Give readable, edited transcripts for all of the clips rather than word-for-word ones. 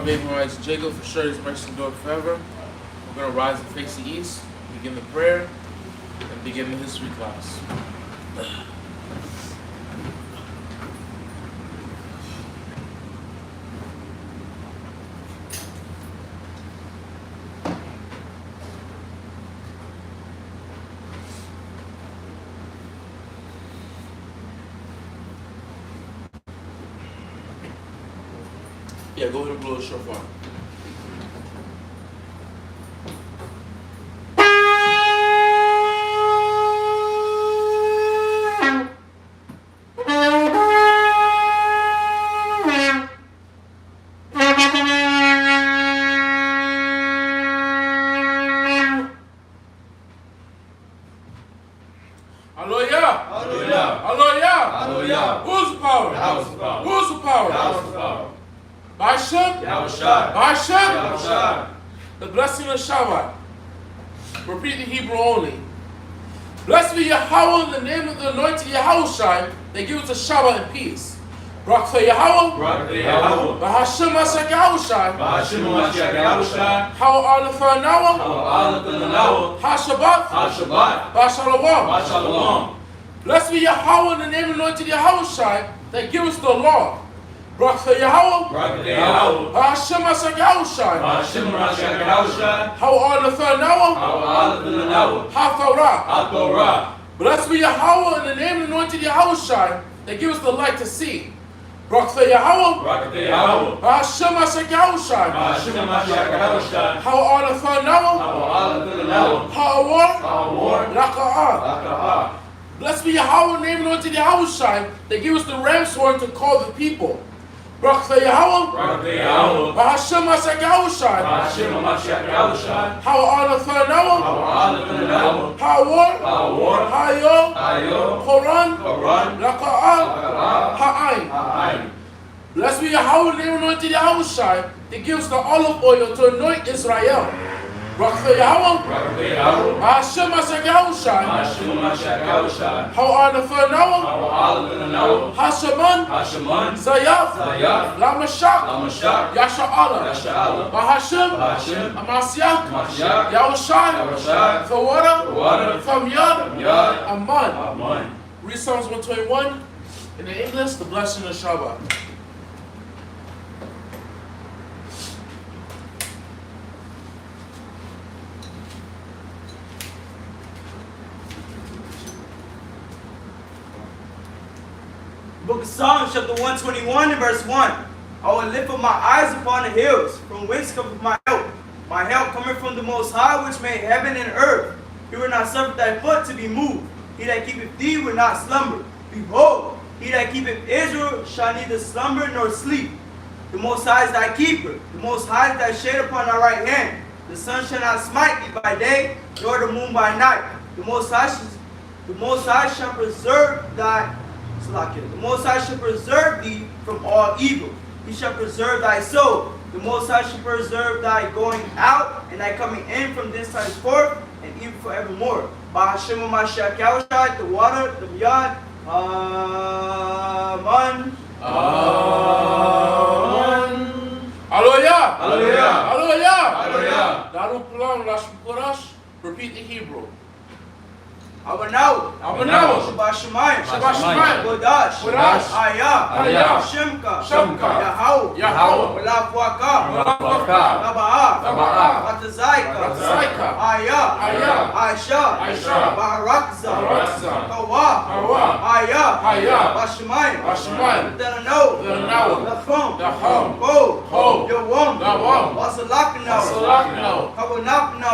Father of Abraham, Isaac, Jacob, for sure his mercy endure forever. We're going to rise and face the east, begin the prayer, and begin the history class. Yeah, go ahead and blow the shofar. Hallelujah! Hallelujah! Hallelujah! Hallelujah! Who's the power? Who's the power? Who's the power? By Hashem? By Hashem? The blessing of Shabbat. Repeat the Hebrew only. Blessed be Yahweh in the name of the anointed Yahushai that gives us a Shabbat in peace. Barak Yahweh. By Hashem Mashiach Yahushai. How are the Fanawa? HaShabbat. By Shalom. Blessed be Yahweh in the name of the anointed Yahushai that gives us the law. Barak Yahweh. Hashem Mashiach Yahushai. How are the Fanawa? HaTorah. Blessed be Yahweh in the name of the anointed Yahushai that gives us the light to see. Barak Yahweh. Hashem Mashiach Yahushai. How are the Fanawa? Ha'awar. Laka'ah. Blessed be Yahweh in the name of the anointed Yahushai that gives us the ram's horn to call the people. Barak Yahweh. Hashem Mashiach Yahushai. How are the Fanawa? Ha'awar. Hayo. Koran. Laka'ah. Ha'ain. Blessed be Yahweh in the name of the anointed Yahushai that gives the olive oil to anoint Israel. Barak Yahweh. Hashem Mashiach Yahushai. How are the Fanawa? Hasheman. Zayaf. Lamashak. Yasha'ala. Bahashem. Amasiach. Yahushai. The water. From Yad. Aman. Read Psalms 121 in the English, the blessing of Shabbat. Book of Psalms, chapter 121 and verse 1. I will lift up my eyes upon the hills, from whence cometh my help. My help cometh from the Most High, which made heaven and earth. He will not suffer thy foot to be moved. He that keepeth thee will not slumber. Behold, he that keepeth Israel shall neither slumber nor sleep. The Most High is thy keeper. The Most High is thy shade upon thy right hand. The sun shall not smite thee by day, nor the moon by night. The Most High shall preserve thy The Most High shall preserve thee from all evil. He shall preserve thy soul. The Most High shall preserve thy going out and thy coming in from this time forth and even forevermore. By Hashem Mashiach Yahushai, the water, the Yad, Amen. Hallelujah. Hallelujah. Daru Pulam Lashon Korash. Repeat the Hebrew. Abanaw, Shabbat Shemayim, Kodash, Ayah, Shemka, Yahau, Walafuaka, Naba'ah, Batazaika, Ayah, Aisha, Barakza, Kawa, Ayah, Bashemayim, Danano, Lachom, Bo, Yawam, Wasalakno, Kabonapno,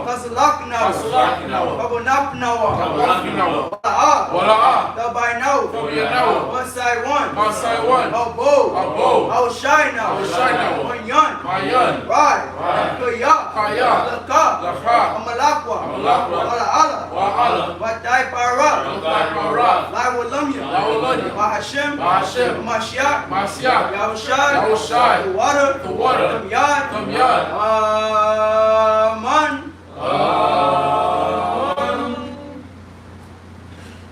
Kasalakno, Kabonapno, Wala'ah, Tabayno, Masai 1, Abo, Aushayna, Mayan, Rai, Kaya, Laka, Amalakwa, Wala'ala, Watai Para, Lai Walamya, Bahashem, Mashiach, Yahushai, the water, From Yad, Aman.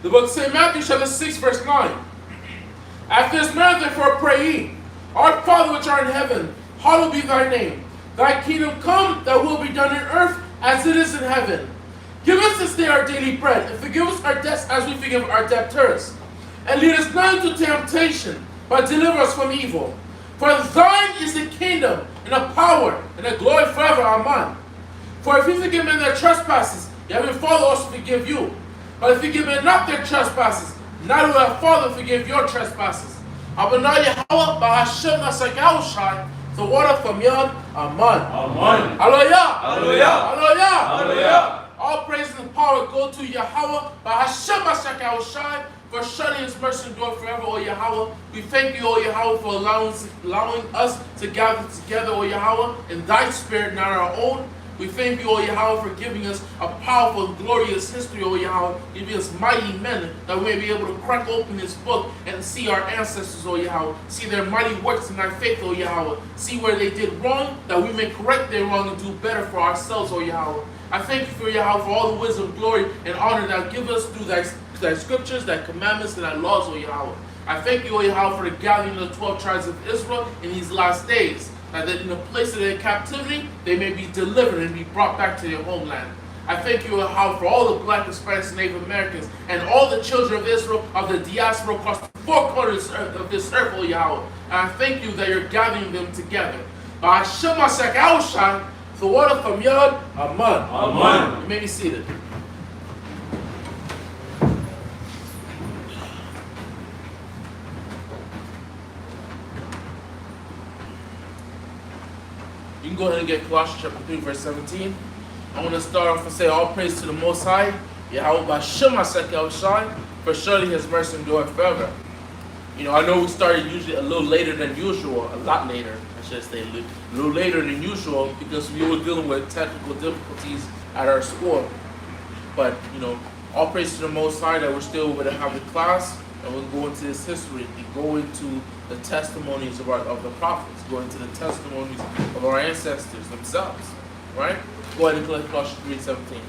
The book of St. Matthew, chapter 6, verse 9. After this manner, therefore, pray ye. Our Father which art in heaven, hallowed be thy name. Thy kingdom come, thy will be done in earth as it is in heaven. Give us this day our daily bread, and forgive us our debts as we forgive our debtors. And lead us not into temptation, but deliver us from evil. For thine is the kingdom, and the power, and the glory forever. Amen. For if you forgive men their trespasses, your heavenly Father also forgive you. But if you forgive men not their trespasses, neither will our Father forgive your trespasses. Abana Yahweh Bahashem Nasagaushai, the water from Yod. Amen. Amen. Hallelujah. Hallelujah. Hallelujah. Hallelujah. All praise and power go to Yahweh Bahashem Nasagaushai, for surely his mercy endure forever, O Yahweh. We thank you, O Yahweh, for allowing us to gather together, O Yahweh, in thy spirit, not our own. We thank you, O Yahweh, for giving us a powerful, glorious history, O Yahweh, giving us mighty men that we may be able to crack open this book and see our ancestors, O Yahweh, see their mighty works in their faith, O Yahweh, see where they did wrong, that we may correct their wrong and do better for ourselves, O Yahweh. I thank you for Yahweh for all the wisdom, glory, and honor that give us through thy scriptures, thy commandments, and thy laws, O Yahweh. I thank you, O Yahweh, for the gathering of the 12 tribes of Israel in these last days, that in the place of their captivity, they may be delivered and be brought back to their homeland. I thank you, Yahweh, for all the Black, Hispanic, and Native Americans, and all the children of Israel, of the diaspora across the four corners of this earth, O Yahweh. And I thank you that you're gathering them together. By Hashem HaShek, the water from Yod. Amen. Amen. You may be seated. You can go ahead and get Colossians chapter 3, verse 17. I want to start off and say all praise to the Most High, Yahweh B'Shem HaSekel, for surely his mercy endureth forever. You know, I know we started usually a little later than usual, a lot later, I should say, a little later than usual, because we were dealing with technical difficulties at our school. But, you know, all praise to the Most High that we're still able to have the class, and we'll go into this history, and go into the testimonies of the prophets, go into the testimonies of our ancestors themselves, right? Go ahead and click Colossians 3:17.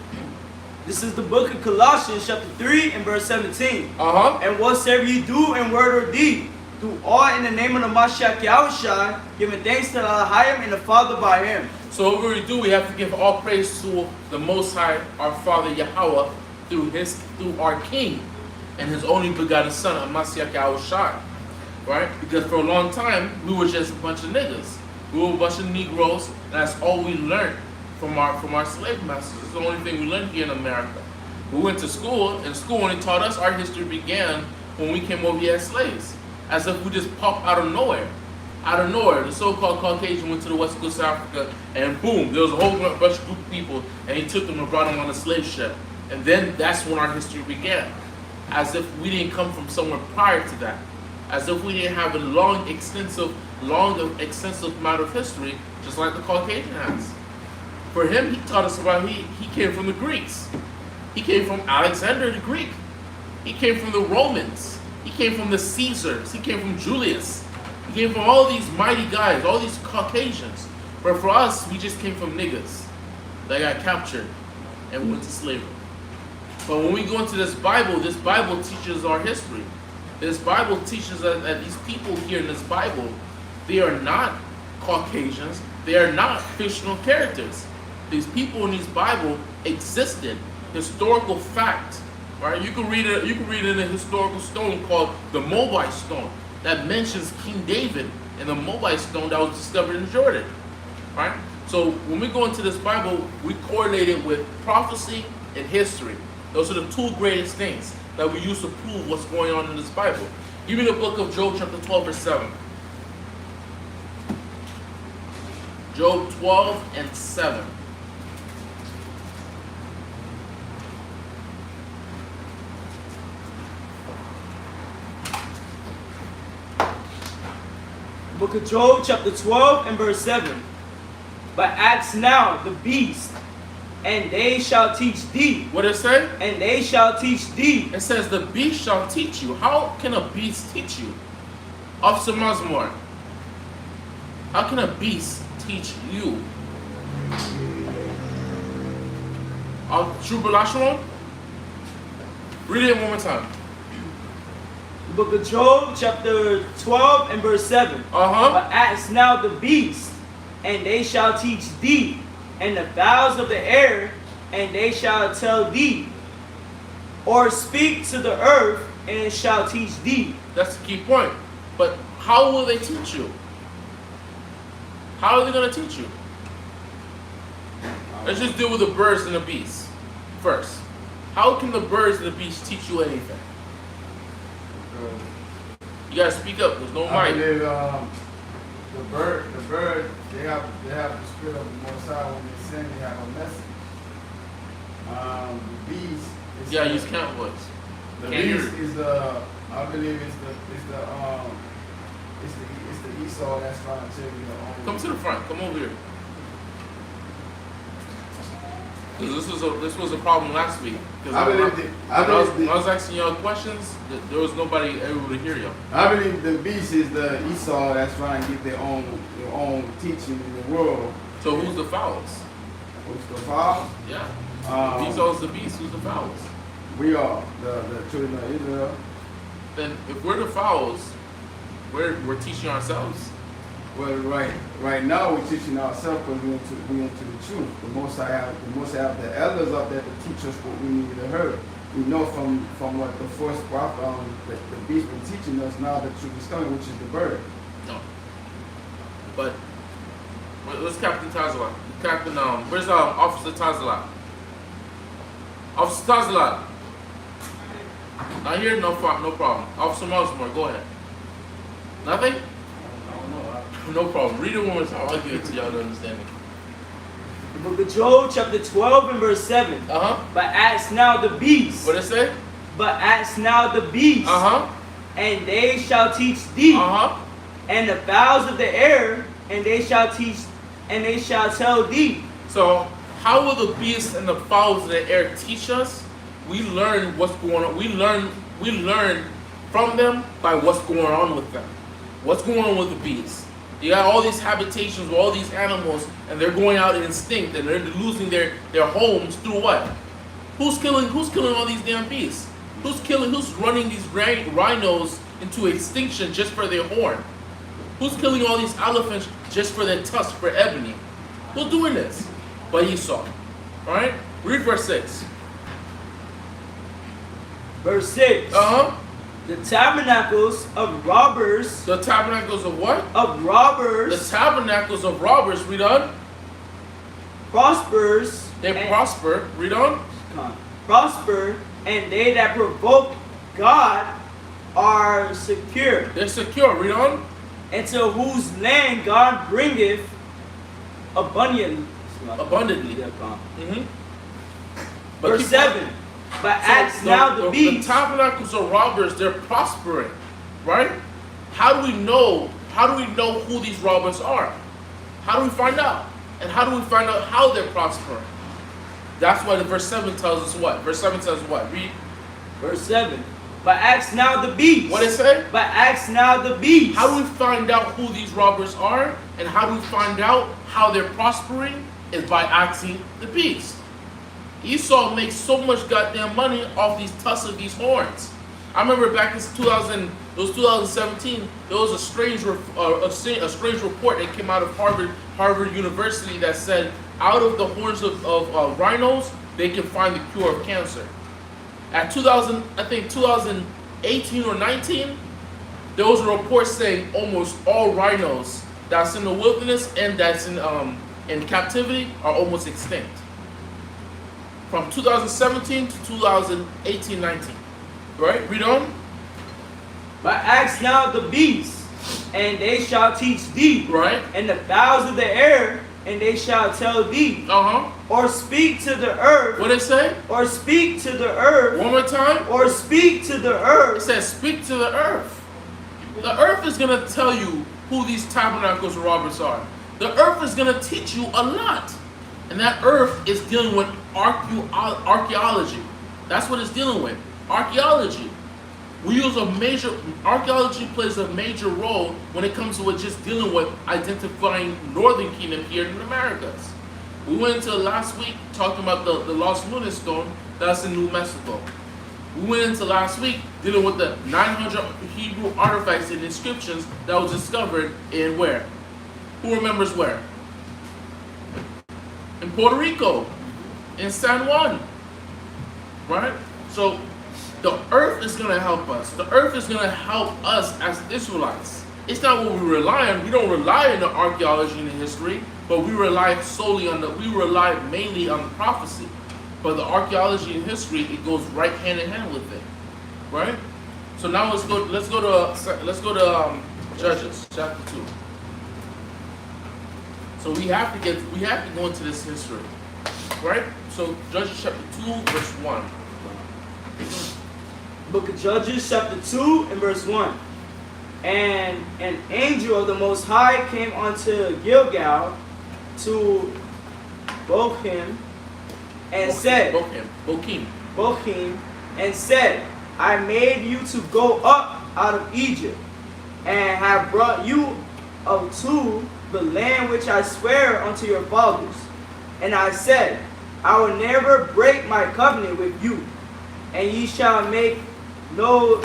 This is the book of Colossians chapter 3 and verse 17. Uh-huh. And whatsoever you do in word or deed, do all in the name of the Mashiach Yahushua, giving thanks to Elohim and the Father by him. So what we do, we have to give all praise to the Most High, our Father Yahweh, through our King and his only begotten Son, Mashiach Yahushua. Right? Because for a long time, we were just a bunch of niggas. We were a bunch of Negroes, and that's all we learned from our slave masters. It's the only thing we learned here in America. We went to school, and school only taught us our history began when we came over here as slaves. As if we just popped out of nowhere. Out of nowhere, the so-called Caucasian went to the West Coast of Africa, and boom, there was a whole bunch of group of people, and he took them and brought them on a slave ship. And then that's when our history began. As if we didn't come from somewhere prior to that. As if we didn't have a long, extensive amount of history, just like the Caucasian has. For him, he taught us about, he came from the Greeks. He came from Alexander the Greek. He came from the Romans. He came from the Caesars. He came from Julius. He came from all these mighty guys, all these Caucasians. But for us, we just came from niggas that got captured and went to slavery. But when we go into this Bible teaches our history. This Bible teaches us that these people here in this Bible, they are not Caucasians. They are not fictional characters. These people in this Bible existed. Historical fact, right? You can read it in a historical stone called the Moabite stone that mentions King David and the Moabite stone that was discovered in Jordan, right? So when we go into this Bible, we correlate it with prophecy and history. Those are the two greatest things that we use to prove what's going on in this Bible. Give me the book of Job, chapter 12, verse 7. Job 12 and 7. Book of Job chapter 12 and verse 7. But ask now the beast, and they shall teach thee. What does it say? And they shall teach thee. It says the beast shall teach you. How can a beast teach you? Officer Musmore, how can a beast teach you? Tribulations? Read it one more time. Book of Job, chapter 12 and verse 7. But ask now the beasts, and they shall teach thee, and the fowls of the air, and they shall tell thee. Or speak to the earth, and it shall teach thee. That's the key point. But how will they teach you? How are they going to teach you? Let's just deal with the birds and the beasts first. How can the birds and the beasts teach you anything? You gotta speak up. There's no mic. I believe the bird, they have the spirit of the Most High. When they sin, they have a message. The beast. Yeah, use count voice. The beast is the. I believe it's the Esau that's trying to take you. Come to the front. Come over here. This was a problem last week. When I was asking y'all questions, there was nobody able to hear y'all. I believe the beast is the Esau that's trying to get their own teaching in the world. So who's the fowls? Who's the fowls? Yeah. Esau's the beast. Who's the fowls? We are the children of Israel. Then if we're the fowls, we're teaching ourselves. Well, right now we're teaching ourselves because we into the truth. The most I have the elders up there to teach us what we need to hear. We know from what the first prophet, the beast been teaching us. Now the truth is coming, which is the bird. No. But where's Captain Tazala? Where's Officer Tazala? Officer Tazala. Not here, no problem. Officer Mosmore, go ahead. Nothing? No problem. Read it one more time. I'll give it to y'all to understand it. The book of Job, chapter 12 and verse 7. But ask now the beasts. What it say? But ask now the beasts. And they shall teach thee. And the fowls of the air, and they shall teach, and they shall tell thee. So, how will the beasts and the fowls of the air teach us? We learn what's going on. We learn from them by what's going on with them. What's going on with the beasts? You got all these habitations with all these animals, and they're going out in instinct, and they're losing their homes through what? Who's killing all these damn beasts? Who's running these rhinos into extinction just for their horn? Who's killing all these elephants just for their tusk, for ebony? Who's doing this? But Esau. Alright? Read verse 6. Verse 6. The tabernacles of robbers. The tabernacles of what? Of robbers. The tabernacles of robbers. Read on. Prospers. They prosper. Read on. Prosper, and they that provoke God are secure. They're secure. Read on. Into whose land God bringeth abundantly. Verse 7. But ask now the beasts. The tabernacles of robbers, they're prospering, right? How do we know who these robbers are? How do we find out? And how do we find out how they're prospering? That's why the verse 7 tells us what? Verse 7 tells us what? Read. Verse 7. But ask now the beasts. What it say? But ask now the beasts. How do we find out who these robbers are? And how do we find out how they're prospering? Is by asking the beasts. Esau makes so much goddamn money off these tusks of these horns. I remember back in 2017, there was a strange report that came out of Harvard University that said out of the horns of rhinos, they can find the cure of cancer. At 2018 or 19, there was a report saying almost all rhinos that's in the wilderness and that's in captivity are almost extinct. From 2017 to 2018-19. Right? Read on. But ask now the beasts, and they shall teach thee. Right. And the fowls of the air, and they shall tell thee. Or speak to the earth. What did it say? Or speak to the earth. One more time. Or speak to the earth. It says speak to the earth. The earth is going to tell you who these tabernacles of robbers are. The earth is going to teach you a lot. And that earth is dealing with archeology. That's what it's dealing with. Archeology. Archeology plays a major role when it comes to just dealing with identifying Northern Kingdom here in the Americas. We went into last week talking about the Lost Lunar Stone that's in New Mexico. We went into last week dealing with the 900 Hebrew artifacts and inscriptions that was discovered in where? Who remembers where? In Puerto Rico, in San Juan, right? So the earth is going to help us. The earth is going to help us as Israelites. It's not what we rely on. We don't rely on the archaeology and the history, but we rely mainly on the prophecy. But the archaeology and history, it goes right hand in hand with it, right? So now let's go to Judges chapter 2. So we have to go into this history, right? So Judges chapter 2 verse 1. Book of Judges chapter 2 and verse 1. And an angel of the Most High came unto Gilgal to Bochim and said, Bochim, and said, I made you to go up out of Egypt, and have brought you up to the land which I swear unto your fathers. And I said, I will never break my covenant with you, and ye shall make no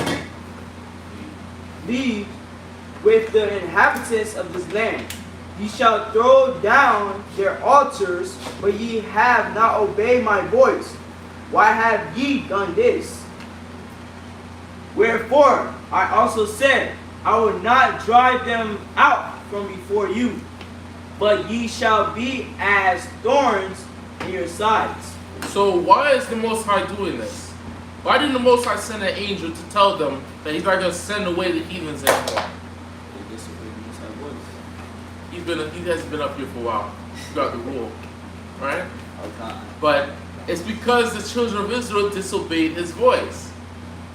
league with the inhabitants of this land. Ye shall throw down their altars, but ye have not obeyed my voice. Why have ye done this? Wherefore I also said, I will not drive them out from before you, but ye shall be as thorns in your sides. So why is the Most High doing this? Why didn't the Most High send an angel to tell them that he's not going to send away the heathens anymore? He hasn't been up here for a while. Throughout the rule, right? Okay. But it's because the children of Israel disobeyed his voice.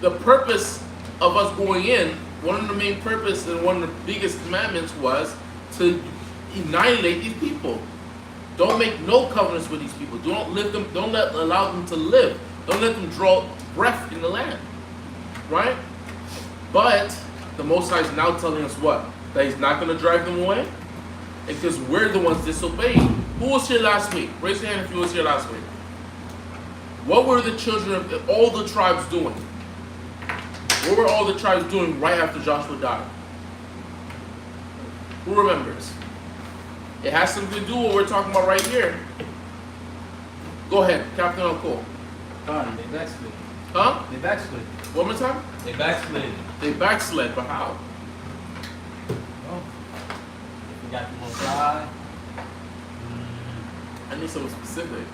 The purpose of us going in, one of the main purposes and one of the biggest commandments was to annihilate these people. Don't make no covenants with these people. Don't allow them to live. Don't let them draw breath in the land. Right? But the Most High is now telling us what? That he's not going to drive them away? Because we're the ones disobeying. Who was here last week? Raise your hand if you was here last week. What were the children of all the tribes doing? What were all the tribes doing right after Joshua died? Who remembers? It has something to do with what we're talking about right here. Go ahead, Captain Uncle. They backslid. Huh? They backslid. One more time? They backslid. They backslid, but how? Oh. They got the Most High. I need something specific.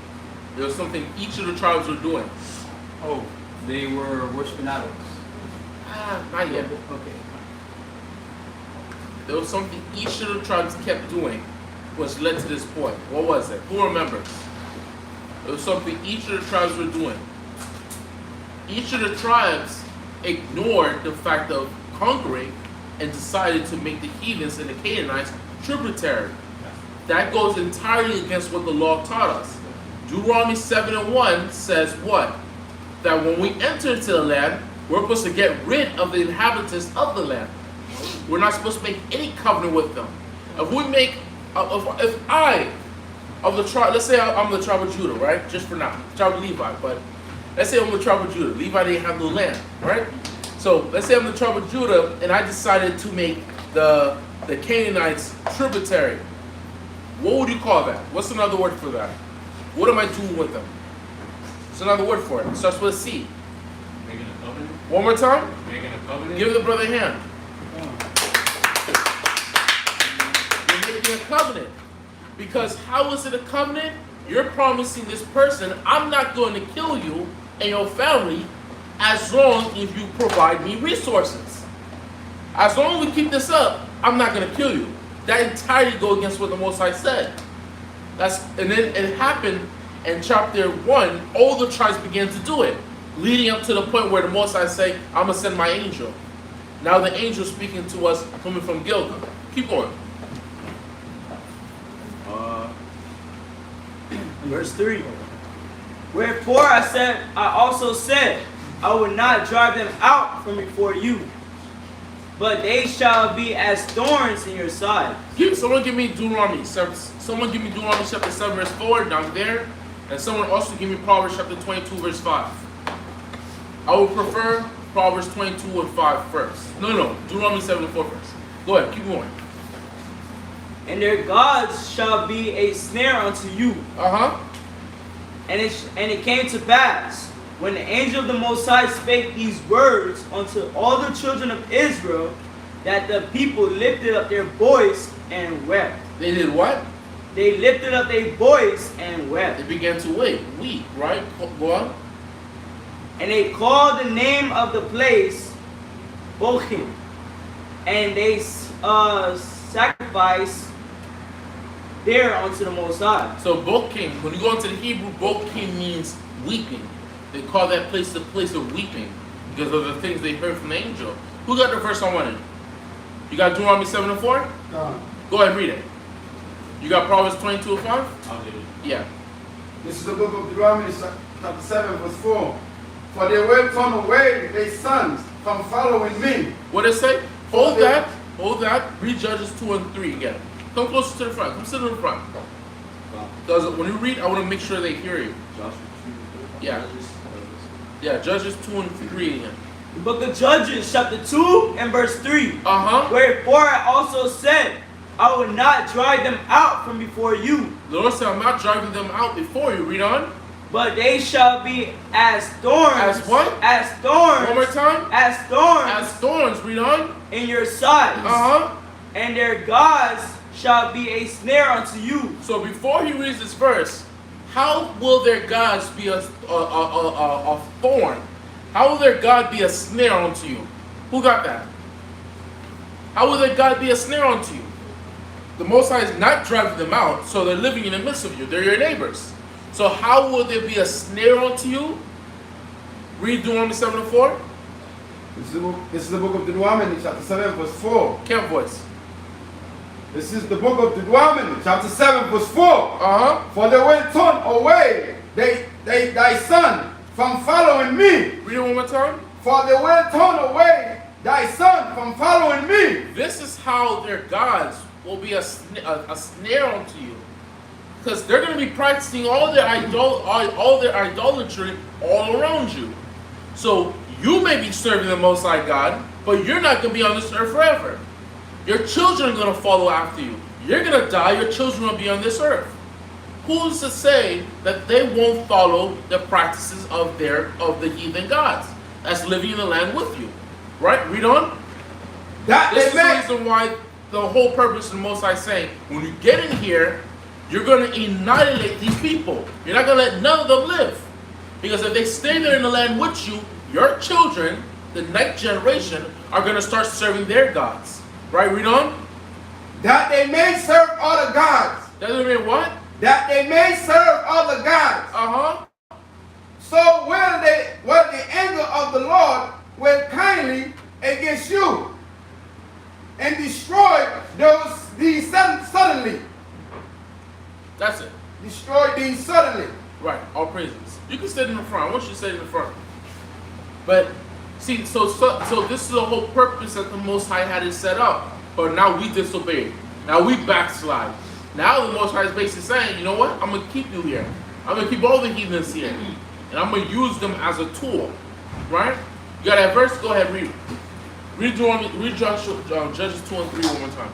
There was something each of the tribes were doing. Oh, they were worshiping idols. Not yet. Okay. There was something each of the tribes kept doing, which led to this point. What was it? Who remembers? There was something each of the tribes were doing. Each of the tribes ignored the fact of conquering and decided to make the heathens and the Canaanites tributary. That goes entirely against what the law taught us. Deuteronomy 7:1 says what? That when we enter into the land, we're supposed to get rid of the inhabitants of the land. We're not supposed to make any covenant with them. If we make, if I, of the tribe, let's say I'm the tribe of Judah, right? Just for now, tribe of Levi, but let's say I'm the tribe of Judah. Levi didn't have no land, right? So let's say I'm the tribe of Judah, and I decided to make the Canaanites tributary. What would you call that? What's another word for that? What am I doing with them? What's another word for it? It starts with a C. Making a covenant. One more time. Making a covenant. Give the brother a hand. You're making a covenant. Because how is it a covenant? You're promising this person, I'm not going to kill you and your family as long as you provide me resources. As long as we keep this up, I'm not going to kill you. That entirely goes against what the Most High said. And then it happened in chapter 1, all the tribes began to do it, leading up to the point where the Most High say, I'm going to send my angel. Now the angel speaking to us coming from Gilgal. Keep going. Verse 3. Wherefore I also said, I will not drive them out from before you, but they shall be as thorns in your side. Someone give me Deuteronomy. Someone give me Deuteronomy chapter 7 verse 4 down there, and someone also give me Proverbs chapter 22 verse 5. I would prefer Proverbs 22 and 5 first. No. Deuteronomy 7 and 4 first. Go ahead, keep going. And their gods shall be a snare unto you. And it came to pass, when the angel of the Most High spake these words unto all the children of Israel, that the people lifted up their voice and wept. They did what? They lifted up their voice and wept. They began to weep, right? Go on. And they called the name of the place Bochim. And they sacrificed there unto the Most High. So Bochim, when you go into the Hebrew, Bochim means weeping. They call that place the place of weeping because of the things they heard from the angel. Who got the verse I wanted? You got Deuteronomy 7 and 4? Go ahead and read it. You got Proverbs 22 and 5? I'll do it. Yeah. This is the book of Deuteronomy, chapter 7, verse 4. For they will turn away their sons from following me. What did it say? Hold that. Read Judges 2 and 3 again. Come closer to the front. Come sit in the front. Because when you read, I want to make sure they hear you. Yeah. Yeah, Judges 2 and 3 again. The book of Judges, chapter 2 and verse 3. Wherefore I also said, I will not drive them out from before you. The Lord said, I'm not driving them out before you. Read on. But they shall be as thorns. As what? As thorns. One more time. As thorns. As thorns. Read on. In your sides. And their gods shall be a snare unto you. So before he reads this verse, how will their gods be a thorn? How will their God be a snare unto you? Who got that? How will their God be a snare unto you? The Most High is not driving them out, so they're living in the midst of you. They're your neighbors. So how will there be a snare unto you? Read Deuteronomy 7 and 4. This is the book of Deuteronomy, chapter 7, verse 4. Camp voice. This is the book of Deuteronomy, chapter 7, verse 4. For they will turn away thy son from following me. Read it one more time. For they will turn away thy son from following me. This is how their gods will be a snare unto you. Because they're going to be practicing all their idolatry all around you. So you may be serving the Most High God, but you're not going to be on this earth forever. Your children are going to follow after you. You're going to die. Your children will be on this earth. Who's to say that they won't follow the practices of the heathen gods that's living in the land with you? Right? Read on. This is the reason why the whole purpose of the Most High is saying, when you get in here, you're going to annihilate these people. You're not going to let none of them live. Because if they stay there in the land with you, your children, the next generation, are going to start serving their gods. Right? Read on. That they may serve other gods. That doesn't mean what? That they may serve other gods. So will the anger of the Lord will kindly against you and destroy these suddenly. That's it. Destroy these suddenly. Right. All praises. You can sit in the front. I want you to sit in the front. But see, so this is the whole purpose that the Most High had it set up. But now we disobeyed. Now we backslide. Now the Most High is basically saying, you know what? I'm going to keep you here. I'm going to keep all the heathens here. And I'm going to use them as a tool. Right? You got that verse? Go ahead, read it. Read Judges 2 and 3 one more time.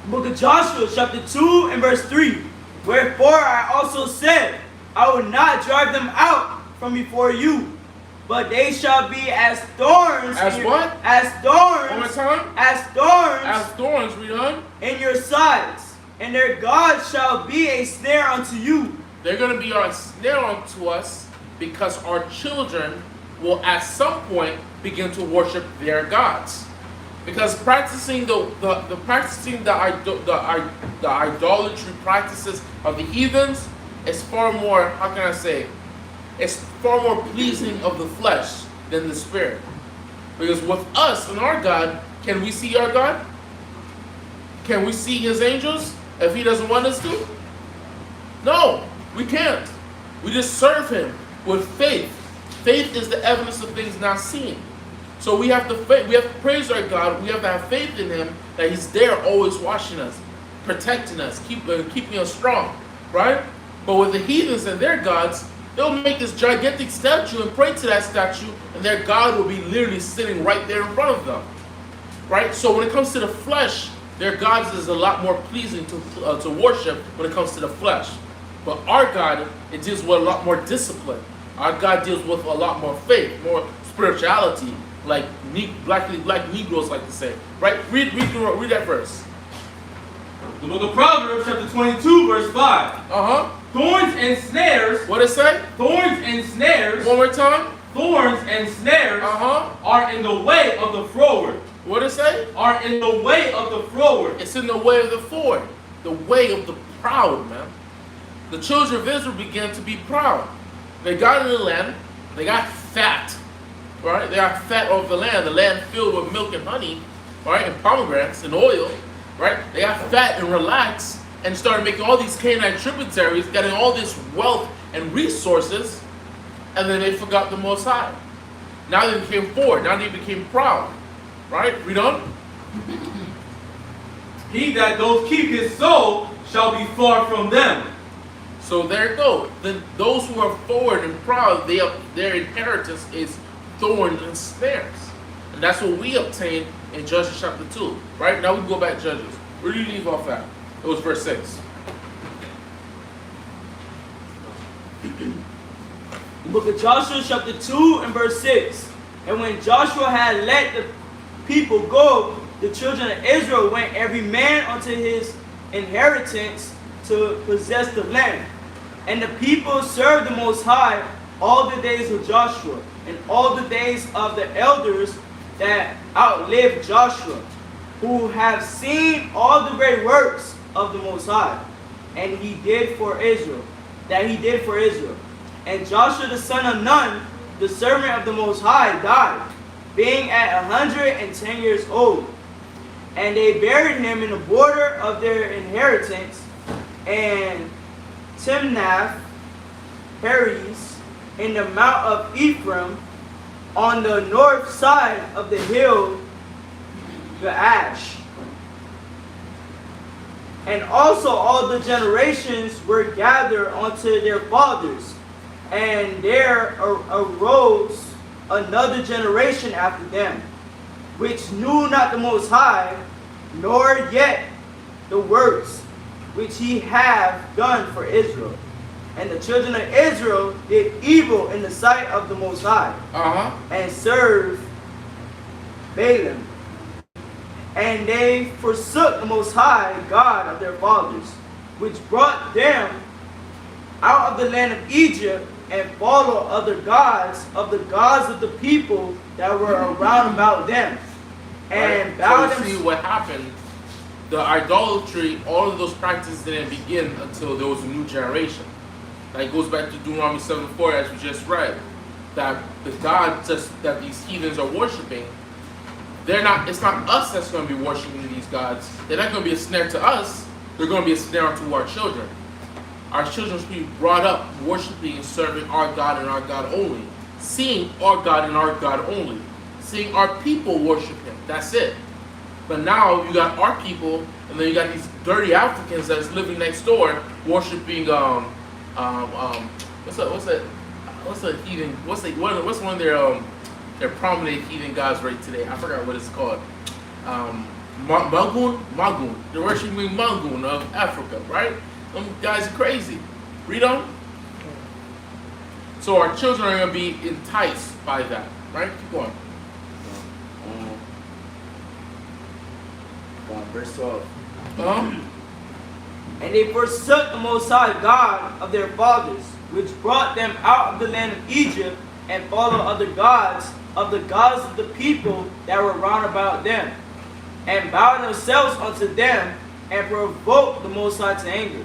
Book of Joshua, chapter 2 and verse 3. Wherefore I also said, I will not drive them out from before you, but they shall be as thorns. As what? As thorns. One more time. As thorns. As thorns, read on. In your sides, and their gods shall be a snare unto you. They're going to be a snare unto us because our children will at some point begin to worship their gods. Because practicing the idolatry practices of the heathens is far more, how can I say, it's far more pleasing of the flesh than the spirit. Because with us and our God, can we see our God? Can we see his angels if he doesn't want us to? No, we can't. We just serve him with faith. Faith is the evidence of things not seen. So we have to praise our God. We have to have faith in him that he's there always watching us, protecting us, keeping us strong, right? But with the heathens and their gods, They'll make this gigantic statue and pray to that statue, and their God will be literally sitting right there in front of them. Right? So when it comes to the flesh, their gods is a lot more pleasing to worship when it comes to the flesh. But our God, it deals with a lot more discipline. Our God deals with a lot more faith, more spirituality, like black Negroes like to say. Right? Read that verse. The book of Proverbs, chapter 22, verse 5. Thorns and snares. What it say? Thorns and snares. One more time. Thorns and snares are in the way of the froward. What it say? Are in the way of the froward. It's in the way of the forward. The way of the proud, man. The children of Israel began to be proud. They got in the land. They got fat. Right? They got fat over the land filled with milk and honey, right? And pomegranates and oil. Right? They got fat and relaxed and started making all these Canaanite tributaries, getting all this wealth and resources, and then they forgot the Most High. Now they became forward. Now they became proud. Right? Read on. He that doth keep his soul shall be far from them. So there you go. Then those who are forward and proud, their inheritance is thorns and snares. And that's what we obtained in Judges chapter 2. Right? Now we go back to Judges. Where do you leave off at? It was verse 6. The book of Joshua chapter 2 and verse 6. And when Joshua had let the people go, the children of Israel went every man unto his inheritance to possess the land. And the people served the Most High all the days of Joshua, and all the days of the elders that outlived Joshua, who have seen all the great works of the Most High, and he did for Israel, that he did for Israel. And Joshua the son of Nun, the servant of the Most High, died, being at 110 years old. And they buried him in the border of their inheritance, and Timnath Heres, in the mount of Ephraim, on the north side of the hill Gaash. And also all the generations were gathered unto their fathers, and there arose another generation after them, which knew not the Most High, nor yet the works which he have done for Israel. And the children of Israel did evil in the sight of the Most High, and served Balaam. And they forsook the Most High God of their fathers, which brought them out of the land of Egypt, and followed other gods of the people that were around about them, and bowed them. So you see what happened. The idolatry, all of those practices didn't begin until there was a new generation. That goes back to Deuteronomy 7:4, as we just read, that the God that these heathens are worshiping, it's not us that's going to be worshiping these gods. They're not going to be a snare to us. They're going to be a snare to our children. Our children should be brought up worshiping and serving our God and our God only. Seeing our God and our God only. Seeing our people worship Him. That's it. But now you got our people, and then you got these dirty Africans that's living next door worshiping what's one of their prominent heathen gods right today? I forgot what it's called. Magun. They're worshiping Magun of Africa, right? Them guys are crazy. Read on. So our children are going to be enticed by that, right? Keep going. Verse 12. And they forsook the Most High God of their fathers, which brought them out of the land of Egypt, and followed other gods of the people that were round about them, and bowed themselves unto them, and provoked the Most High to anger.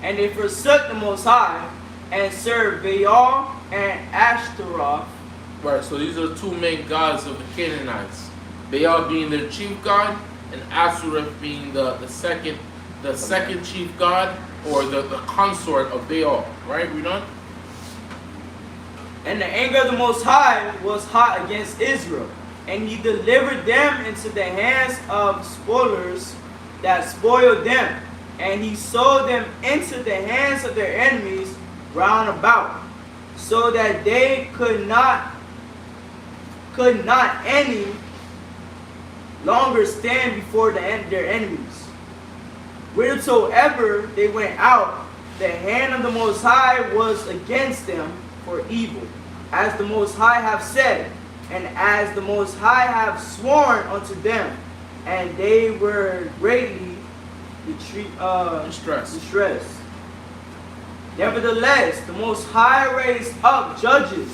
And they forsook the Most High, and served Baal and Ashtaroth. Right, so these are the two main gods of the Canaanites. Baal being their chief god, and Ashtaroth being the second chief god, or the consort of Baal. Right, we done? And the anger of the Most High was hot against Israel, and he delivered them into the hands of spoilers that spoiled them, and he sold them into the hands of their enemies round about. so that they could not any longer stand before their enemies. Whithersoever they went out, the hand of the Most High was against them for evil, as the Most High have said, and as the Most High have sworn unto them, and they were greatly distressed. Nevertheless, the Most High raised up judges,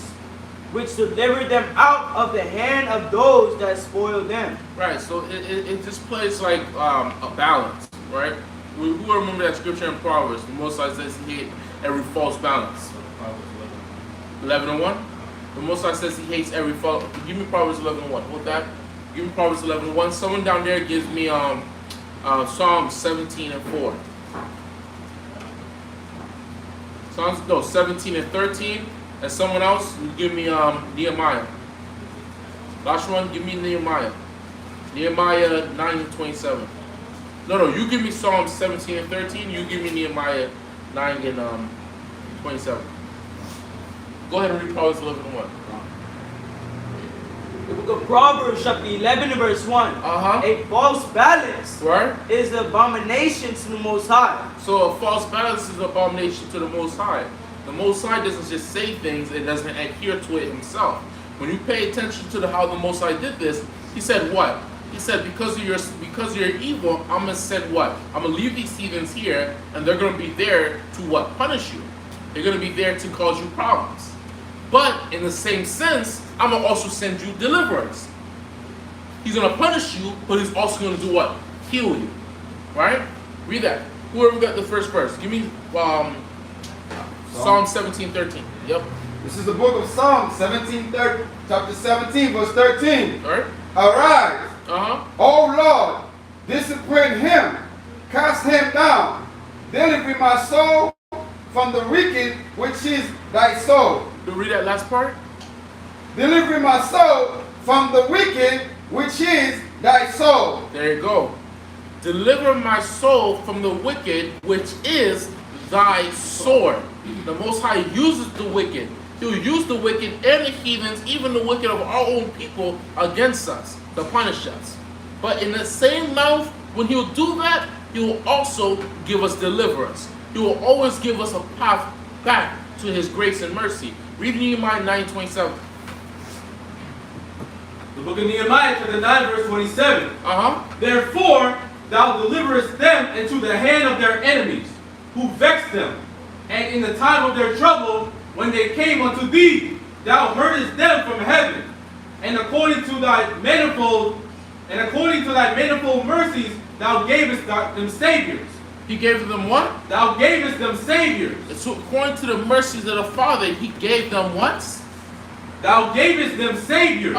which delivered them out of the hand of those that spoiled them. Right, so it just plays like a balance, right? Who remember that scripture in Proverbs? The Most High says he hates every false balance. 11:1. The Most High says he hates every false. Give me Proverbs 11:1. Hold that. Give me Proverbs 11:1. Someone down there gives me Psalm 17:4. Psalms 17 and 13. And someone else, you give me Nehemiah. Last one, give me Nehemiah. Nehemiah 9 and 27. No, you give me Psalms 17 and 13. You give me Nehemiah 9 and 27. Go ahead and read Proverbs 11:1. The book of Proverbs, chapter 11 and verse 1. A false balance is an abomination to the Most High. So a false balance is an abomination to the Most High. The Most High doesn't just say things, it doesn't adhere to it himself. When you pay attention to how the Most High did this, he said what? He said, because of your evil, I'm going to send what? I'm going to leave these heathens here, and they're going to be there to what? Punish you. They're going to be there to cause you problems. But in the same sense, I'm going to also send you deliverance. He's going to punish you, but he's also going to do what? Heal you. Right? Read that. Whoever got the first verse. Give me Psalm 17:13. Yep. This is the book of Psalm 17:13, chapter 17, verse 13. All right. Arise, O Lord, discipline him, cast him down, deliver my soul from the wicked, which is thy soul. You read that last part? Deliver my soul from the wicked, which is thy soul. There you go. Deliver my soul from the wicked, which is thy sword. The Most High uses the wicked. He'll use the wicked and the heathens, even the wicked of our own people, against us, to punish us. But in the same mouth, when he'll do that, he will also give us deliverance. He will always give us a path back to his grace and mercy. Read Nehemiah 9:27. The book of Nehemiah, chapter 9, verse 27. Therefore, thou deliverest them into the hand of their enemies, who vexed them. And in the time of their trouble, when they came unto thee, thou heardest them from heaven. And according to thy manifold mercies, thou gavest them saviors. He gave them what? Thou gavest them saviors. So according to the mercies of the Father, he gave them what? Thou gavest them saviors,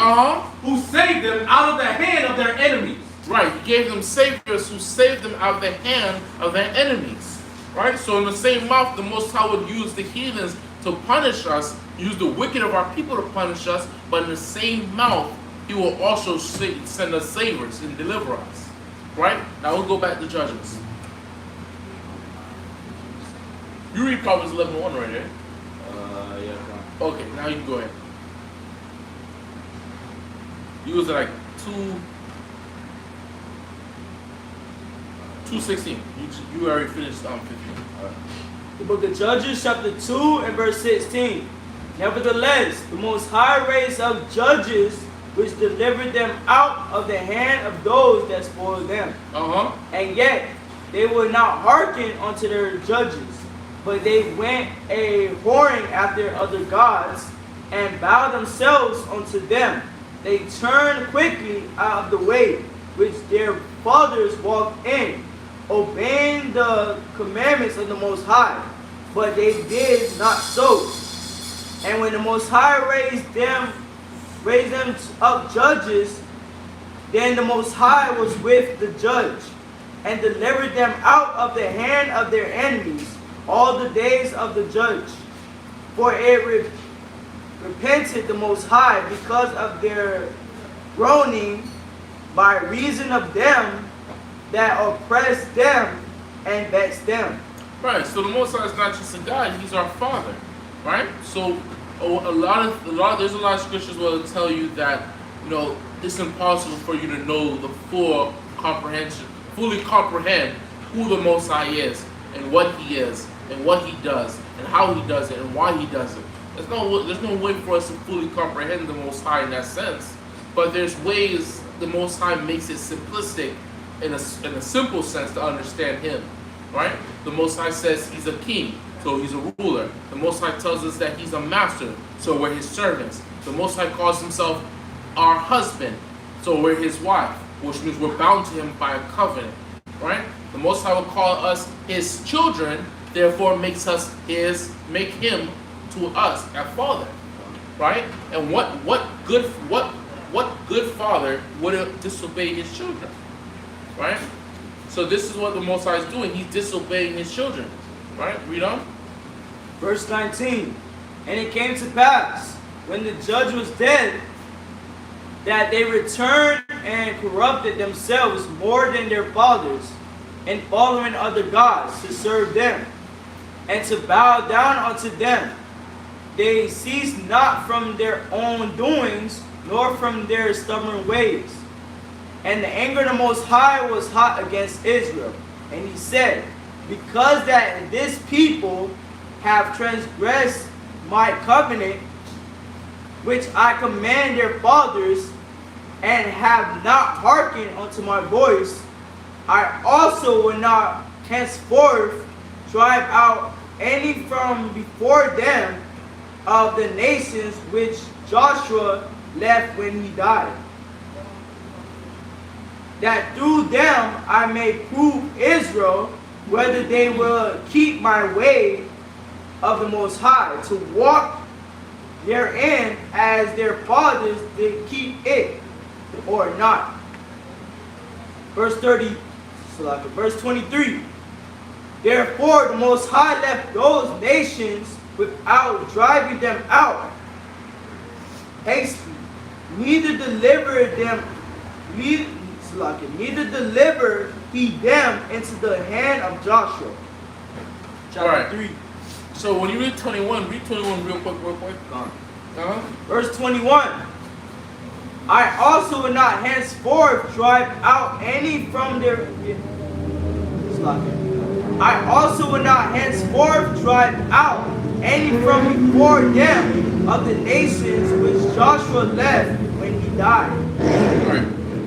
who saved them out of the hand of their enemies. Right, he gave them saviors who saved them out of the hand of their enemies. Right, so in the same mouth, the Most High would use the heathens to punish us, use the wicked of our people to punish us, but in the same mouth, he will also send us saviors and deliver us. Right? Now we'll go back to Judges. You read Proverbs 11:1 right there. Yeah. Okay, now you can go ahead. You was like 2:16. You already finished 15. The book of Judges, chapter 2 and verse 16. Nevertheless, the Most High raised up judges, which delivered them out of the hand of those that spoiled them. And yet they would not hearken unto their judges, but they went a whoring after other gods, and bowed themselves unto them. They turned quickly out of the way which their fathers walked in, obeying the commandments of the Most High, but they did not so. And when the Most High raised them up judges, then the Most High was with the judge, and delivered them out of the hand of their enemies all the days of the judge. For it repented the Most High because of their groaning, by reason of them that oppressed them and vexed them. Right, so the Most High is not just a God, he's our Father. Right? So there's a lot of scriptures will tell you that, you know, it's impossible for you to know the fully comprehend who the Most High is and what He is and what He does and how He does it and why He does it. There's no way for us to fully comprehend the Most High in that sense, but there's ways the Most High makes it simplistic in a simple sense to understand Him, right? The Most High says He's a king, so He's a ruler. The Most High tells us that He's a master, so we're His servants. The Most High calls Himself our husband, so we're His wife, which means we're bound to Him by a covenant, right? The Most High will call us His children, therefore make Him to us a father, right? And what good father would disobey his children, right? So this is what the Most High is doing. He's disobeying His children, right? Read on. Verse 19. And it came to pass, when the judge was dead, that they returned and corrupted themselves more than their fathers, in following other gods to serve them, and to bow down unto them. They ceased not from their own doings, nor from their stubborn ways. And the anger of the Most High was hot against Israel. And He said, because that this people have transgressed my covenant, which I command their fathers, and have not hearkened unto my voice, I also will not henceforth drive out any from before them of the nations which Joshua left when he died, that through them I may prove Israel whether they will keep my way of the Most High, to walk therein as their fathers did keep it, or not. Verse 23. Therefore the Most High left those nations without driving them out hastily, neither delivered He them into the hand of Joshua. Chapter 3. So when you read 21 real quick. Verse 21. I also will not henceforth drive out any from their before them of the nations which Joshua left when he died. Right.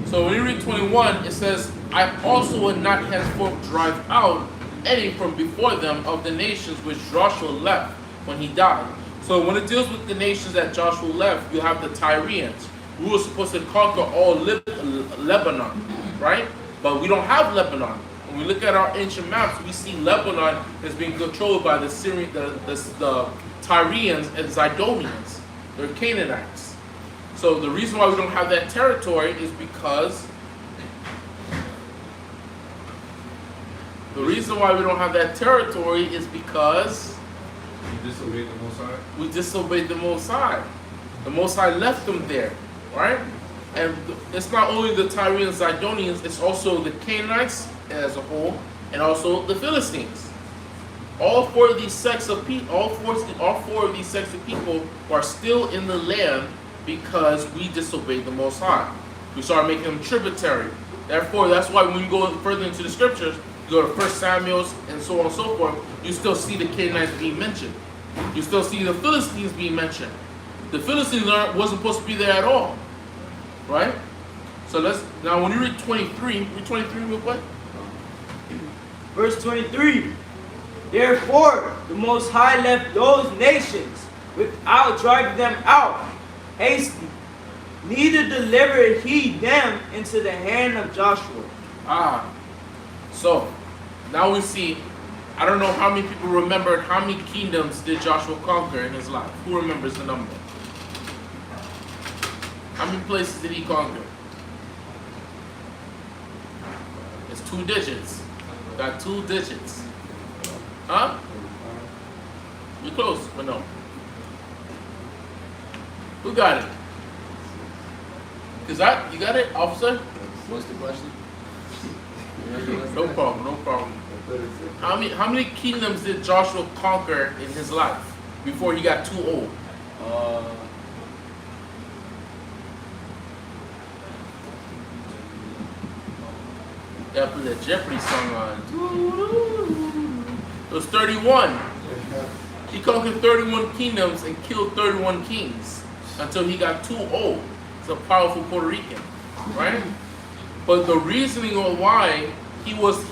So when you read 21, it says, I also will not henceforth drive out any from before them of the nations which Joshua left when he died. So when it deals with the nations that Joshua left, you have the Tyrians, who were supposed to conquer all Lebanon, right? But we don't have Lebanon. When we look at our ancient maps, we see Lebanon is being controlled by the Tyrians and Zidonians. They're Canaanites. So the reason why we don't have that territory is because we disobeyed the Most High. We disobeyed the Most High. The Most High left them there, right? And it's not only the Tyrians, Zidonians, it's also the Canaanites as a whole, and also the Philistines. All four of these sects of people are still in the land because we disobeyed the Most High. We started making them tributary. Therefore, that's why when you go further into the scriptures, you go to 1 Samuel's and so on and so forth, you still see the Canaanites being mentioned. You still see the Philistines being mentioned. The Philistines wasn't supposed to be there at all, right? So now when you read 23 real quick. Verse 23. Therefore the Most High left those nations without driving them out hastily, neither delivered He them into the hand of Joshua. So now we see, I don't know how many people remembered how many kingdoms did Joshua conquer in his life. Who remembers the number? How many places did he conquer? It's 2 digits. Got 2 digits. Huh? You're close, but no. Who got it? You got it, officer? What's the question? No problem. How many kingdoms did Joshua conquer in his life before he got too old? Gotta put that Jeopardy song on. It was 31. He conquered 31 kingdoms and killed 31 kings until he got too old. He's a powerful Puerto Rican, right? But the reasoning on why he was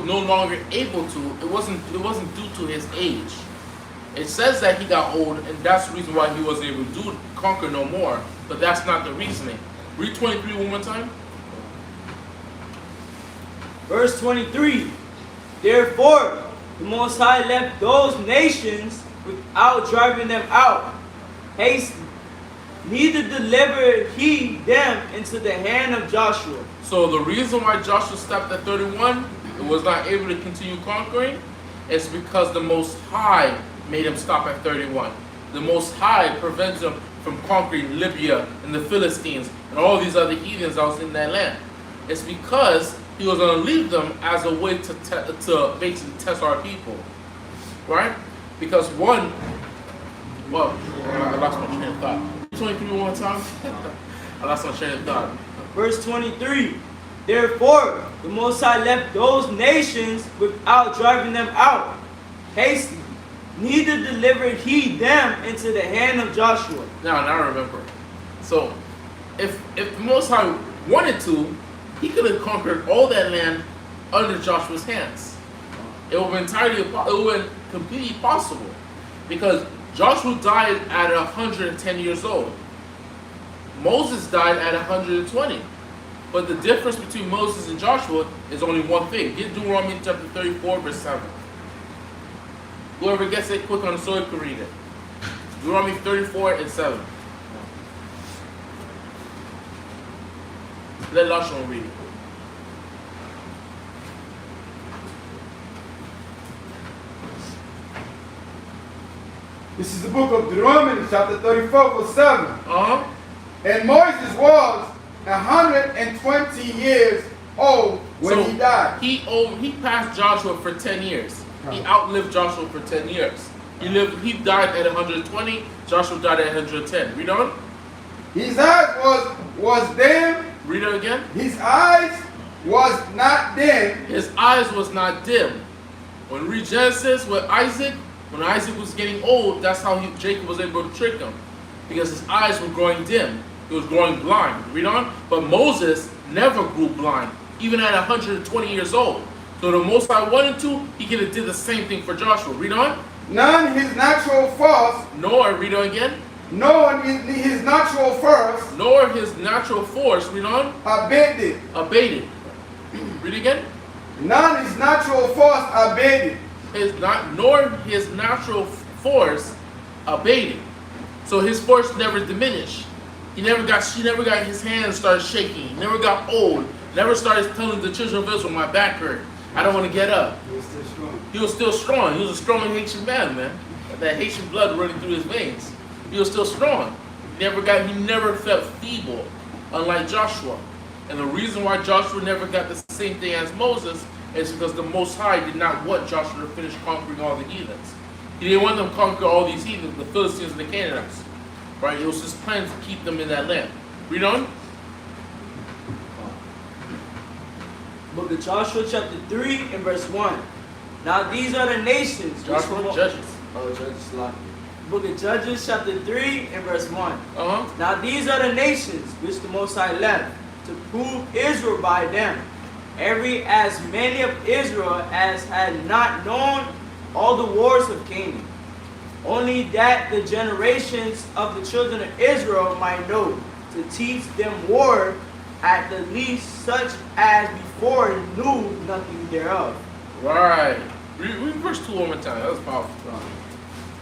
no longer able to, it wasn't due to his age. It says that he got old, and that's the reason why he wasn't able to conquer no more. But that's not the reasoning. Read 23 one more time. Verse 23. Therefore, the Most High left those nations without driving them out. Haste, neither delivered he them into the hand of Joshua. So the reason why Joshua stopped at 31 and was not able to continue conquering is because the Most High made him stop at 31. The Most High prevented him from conquering Libya and the Philistines and all these other heathens that was in that land. It's because he was going to leave them as a way to basically test our people, right? Because I lost my train of thought. 23 one more time. I lost my train of thought. Verse 23. Therefore, the Most High left those nations without driving them out. Hasty, neither delivered he them into the hand of Joshua. Now I remember. So, if the Most High wanted to, he could have conquered all that land under Joshua's hands. It would have been completely possible, because Joshua died at 110 years old. Moses died at 120. But the difference between Moses and Joshua is only one thing. Get Deuteronomy chapter 34, verse 7. Whoever gets it quick on the sword can read it. Deuteronomy 34 and 7. Let Lashon read it. This is the book of Deuteronomy, chapter 34, verse 7. Uh-huh. And Moses was 120 years old when he died. He passed Joshua for 10 years. He outlived Joshua for 10 years. He died at 120. Joshua died at 110. Read on. His eyes was dim. Read it again. His eyes was not dim. His eyes was not dim. When we read Genesis with Isaac, when Isaac was getting old, that's how Jacob was able to trick him, because his eyes were growing dim. He was growing blind. Read on. But Moses never grew blind, even at 120 years old. So the Most High wanted to, he could have did the same thing for Joshua. Read on. None his natural force. Nor, read on again. Nor his natural force. Nor his natural force, read on. Abated. Read again. None his natural force abated. Nor his natural force abated. So his force never diminished. He never got his hands started shaking. He never got old. Never started telling the children of Israel, my back hurt. I don't want to get up. He was still strong. He was still strong. He was a strong Haitian man. That Haitian blood running through his veins. He was still strong. He never felt feeble, unlike Joshua. And the reason why Joshua never got the same thing as Moses is because the Most High did not want Joshua to finish conquering all the heathens. He didn't want them to conquer all these heathens, the Philistines and the Canaanites. Right? It was his plan to keep them in that land. Read on. Book of Joshua chapter 3 and verse 1. Now these are the nations. Joshua, Judges. Oh, Judges, like Book of Judges chapter 3 and verse 1. Uh-huh. Now these are the nations which the Most High left to prove Israel by them. Every as many of Israel as had not known all the wars of Canaan. Only that the generations of the children of Israel might know, to teach them war, at the least such as before knew nothing thereof. Right. Read verse 2 one more time. That was powerful.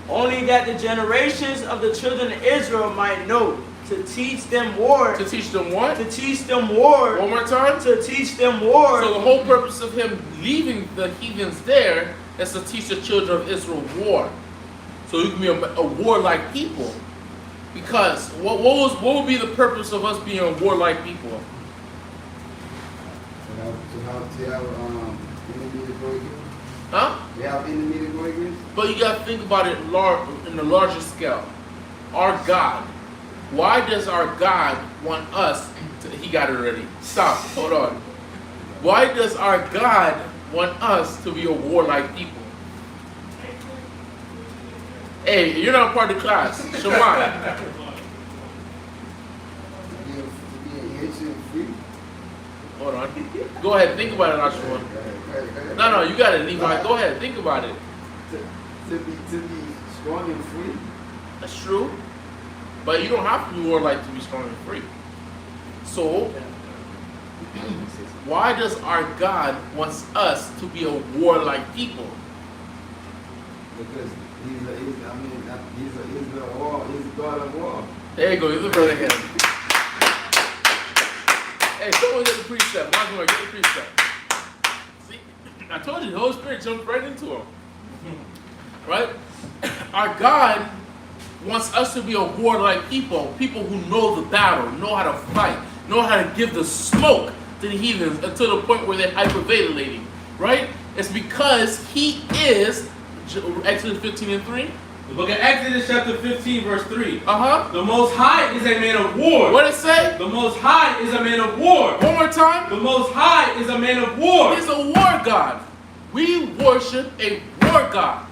Only that the generations of the children of Israel might know, to teach them war. To teach them what? To teach them war. One more time. To teach them war. So the whole purpose of him leaving the heathens there is to teach the children of Israel war. So you can be a warlike people. Because what would be the purpose of us being a warlike people? To have enemy to go against. Huh? They have enemy to go against. But you got to think about it in the larger scale. our God, why does our God want us to, he got it already. Stop, hold on. Why does our God want us to be a warlike people? Hey, you're not part of the class. Shemai. Hold on. Go ahead, think about it, Ashwan. No, you got it, Levi. Go ahead, think about it. To be strong and free. That's true. But you don't have to be warlike to be strong and free. So, why does our God wants us to be a warlike people? Because he's God of war. There you go, he's the brother here. Hey, someone get the precept. Get the precept. See, I told you, the Holy Spirit jumped right into him. Right? Our God wants us to be a warlike people, people who know the battle, know how to fight, know how to give the smoke to the heathens until the point where they're hyperventilating. Right? It's because he is, Exodus 15:3. The book of Exodus chapter 15 verse 3. The Most High is a man of war. What did it say? The Most High is a man of war. One more time. The Most High is a man of war. He's a war God. We worship a war God.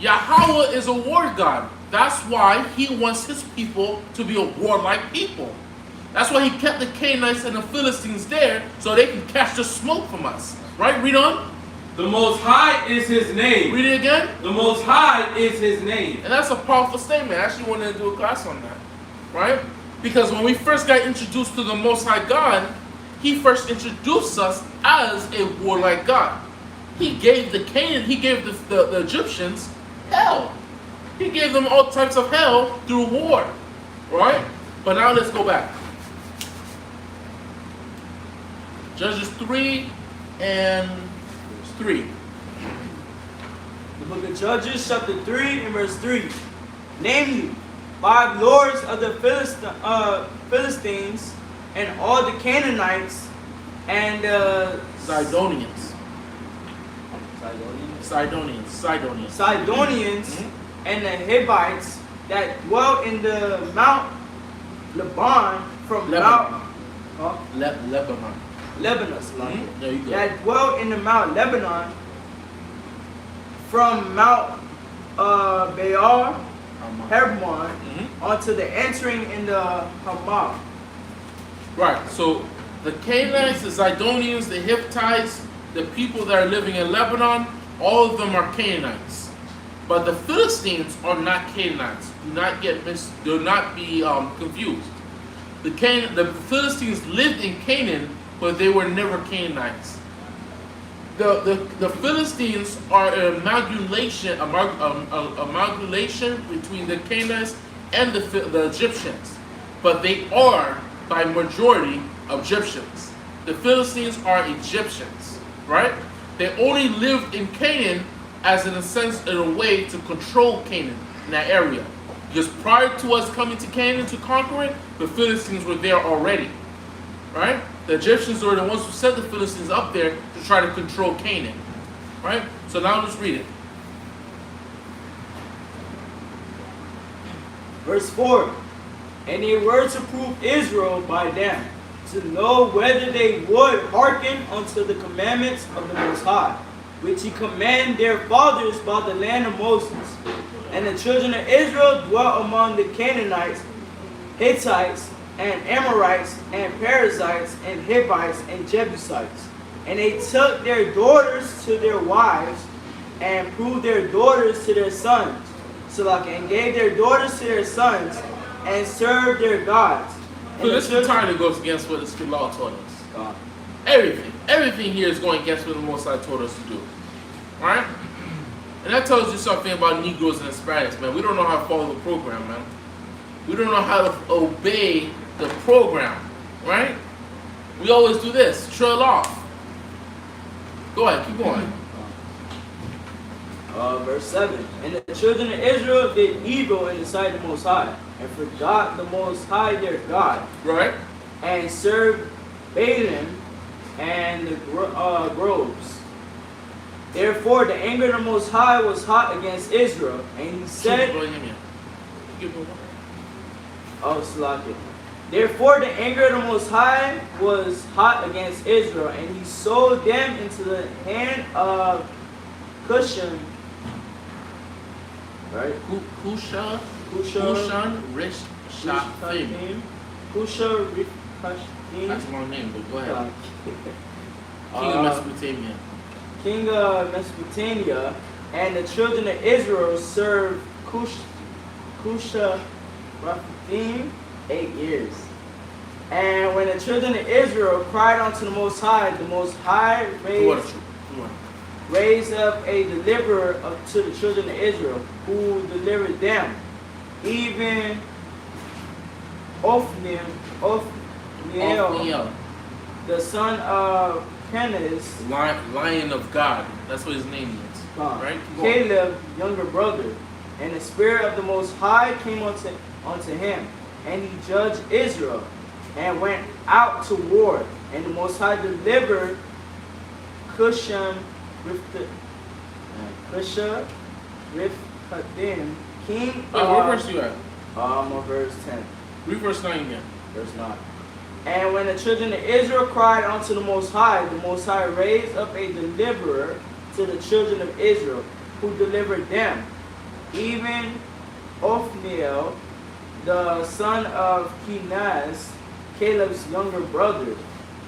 Yahweh is a war God. That's why he wants his people to be a warlike people. That's why he kept the Canaanites and the Philistines there so they can catch the smoke from us. Right? Read on. The Most High is his name. Read it again. The Most High is his name. And that's a powerful statement. I actually wanted to do a class on that. Right? Because when we first got introduced to the Most High God, he first introduced us as a warlike God. He gave the the Egyptians hell. He gave them all types of hell through war. Right? But now let's go back. Judges 3 and 3. The book of Judges, chapter 3 and verse 3. Namely, 5 lords of the Philistines and all the Canaanites and Sidonians. And the Hivites that dwelt in the Mount Lebanon from Lebanon. Lebanon. There you go. That dwelt in the Mount Lebanon from Mount Baal Hermon onto the entering in the Hamath. Right, so the Canaanites, the Sidonians, the Hittites, the people that are living in Lebanon, all of them are Canaanites. But the Philistines are not Canaanites. Do not be confused. The Philistines lived in Canaan, but they were never Canaanites. The Philistines are an amalgamation between the Canaanites and the Egyptians, but they are by majority Egyptians. The Philistines are Egyptians, right? They only lived in Canaan as in a way to control Canaan in that area. Because prior to us coming to Canaan to conquer it, the Philistines were there already, right? The Egyptians were the ones who sent the Philistines up there to try to control Canaan, right? So now let's read it. Verse 4. And they were to prove Israel by them, to know whether they would hearken unto the commandments of the Most High, which he commanded their fathers by the land of Moses. And the children of Israel dwelt among the Canaanites, Hittites, and Amorites, and Perizzites, and Hivites, and Jebusites. And they took their daughters to their wives, and proved their daughters to their sons, and gave their daughters to their sons, and served their gods. So this entirely goes against what the law taught us. Everything here is going against what the Most High told us to do. Alright? And that tells you something about Negroes and Hispanics, man. We don't know how to follow the program, man. We don't know how to obey the program, right? We always do this, trail off. Go ahead, keep going. Verse 7. And the children of Israel did evil in the sight of the Most High, and forgot the Most High their God. Right. And served Baalim and the groves. Therefore the anger of the Most High was hot against Israel, and he said, of Slakia. Therefore, the anger of the Most High was hot against Israel, and he sold them into the hand of Cushan. Right? Kushan Rish Shafim. Kusha That's a long name, but go ahead. King of Mesopotamia. King of Mesopotamia, and the children of Israel served Kusha Raphaim 8 years. And when the children of Israel cried unto the Most High raised up a deliverer to the children of Israel, who delivered them, even Othniel, the son of Kenaz, Lion of God. That's what his name is. Right? Caleb, younger brother. And the Spirit of the Most High came unto him, and he judged Israel, and went out to war. And the Most High delivered Cushan Rifkadim, king of... what verse you at? I'm on verse 10. Read verse 9 again. Verse 9. And when the children of Israel cried unto the Most High raised up a deliverer to the children of Israel, who delivered them, even Othniel, the son of Kenaz, Caleb's younger brother.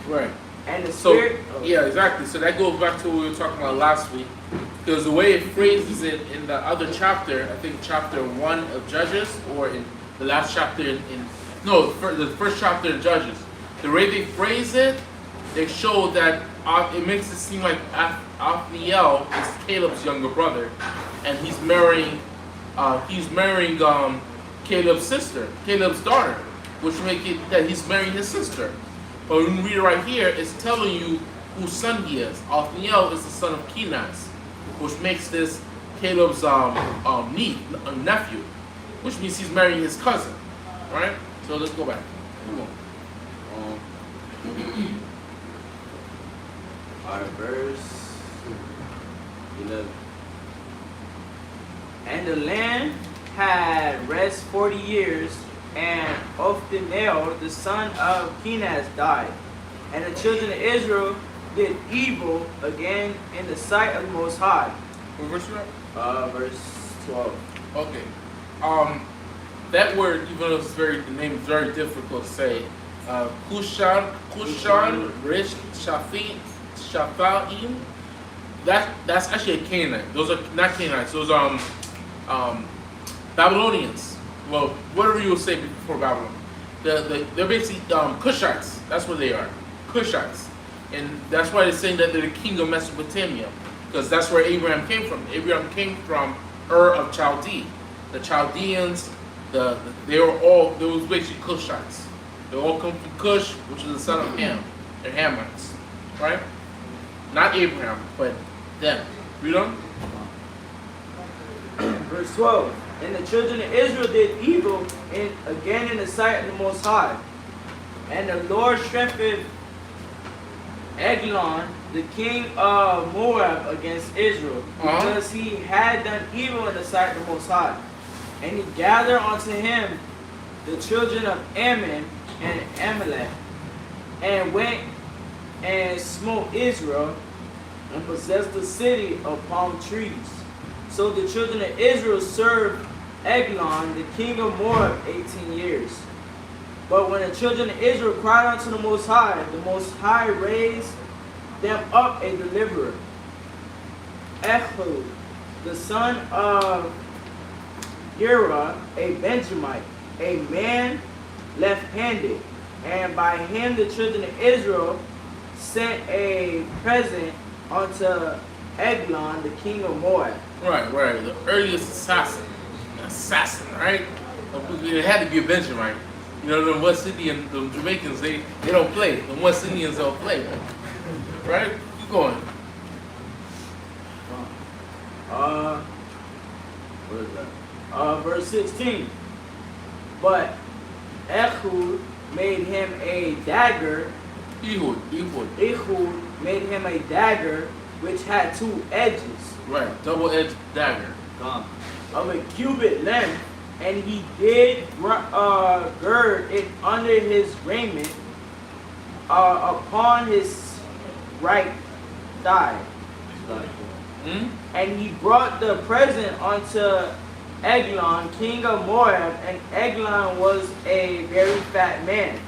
Right. And the Spirit... Yeah, exactly. So that goes back to what we were talking about last week. Because the way it phrases it in the other chapter, I think chapter 1 of Judges, or in the last chapter the first chapter of Judges, the way they phrase it, they show that it makes it seem like Othniel is Caleb's younger brother, and he's marrying Caleb's sister, Caleb's daughter, which make it that he's marrying his sister. But when you read it right here, it's telling you whose son he is. Othniel is the son of Kenaz, which makes this Caleb's nephew, which means he's marrying his cousin, right? So let's go back. Come on. Alright, verse 11. And the land had rest 40 years, and Othniel, the son of Kenaz, died. And the children of Israel did evil again in the sight of the Most High. What verse you at? Verse 12. Okay. That word, even though the name is very difficult to say, Kushan, Rish, Shafaim. That's actually a Canaanite. Those are not Canaanites. Those are Babylonians. Well, whatever you would say before Babylon. They're basically Cushites. That's what they are. Cushites. And that's why they're saying that they're the king of Mesopotamia. Because that's where Abraham came from. Abraham came from Ur of Chaldee. The Chaldeans, they was basically Cushites. They all come from Cush, which is the son of Ham. They're Hamites. Right? Not Abraham, but them. Read on. Verse 12. And the children of Israel did evil again in the sight of the Most High. And the Lord strengthened Eglon, the king of Moab, against Israel, because he had done evil in the sight of the Most High. And he gathered unto him the children of Ammon and Amalek, and went and smote Israel, and possessed the city of palm trees. So the children of Israel served Eglon, the king of Moab, 18 years. But when the children of Israel cried unto the Most High raised them up a deliverer, Ehud, the son of Gera, a Benjamite, a man left-handed, and by him the children of Israel sent a present unto Eglon, the king of Moab. Right. The earliest assassin, right? It had to be a Benjamite. You know, the West Indian, the Jamaicans, they don't play. The West Indians don't play. Right? Keep going. What is that? Verse 16. But Ehud made him a dagger. Ehud made him a dagger which had 2 edges. Right, double-edged dagger. Of a cubit length And he did gird it under his raiment upon his right thigh. And he brought the present unto Eglon, king of Moab, and Eglon was a very fat man.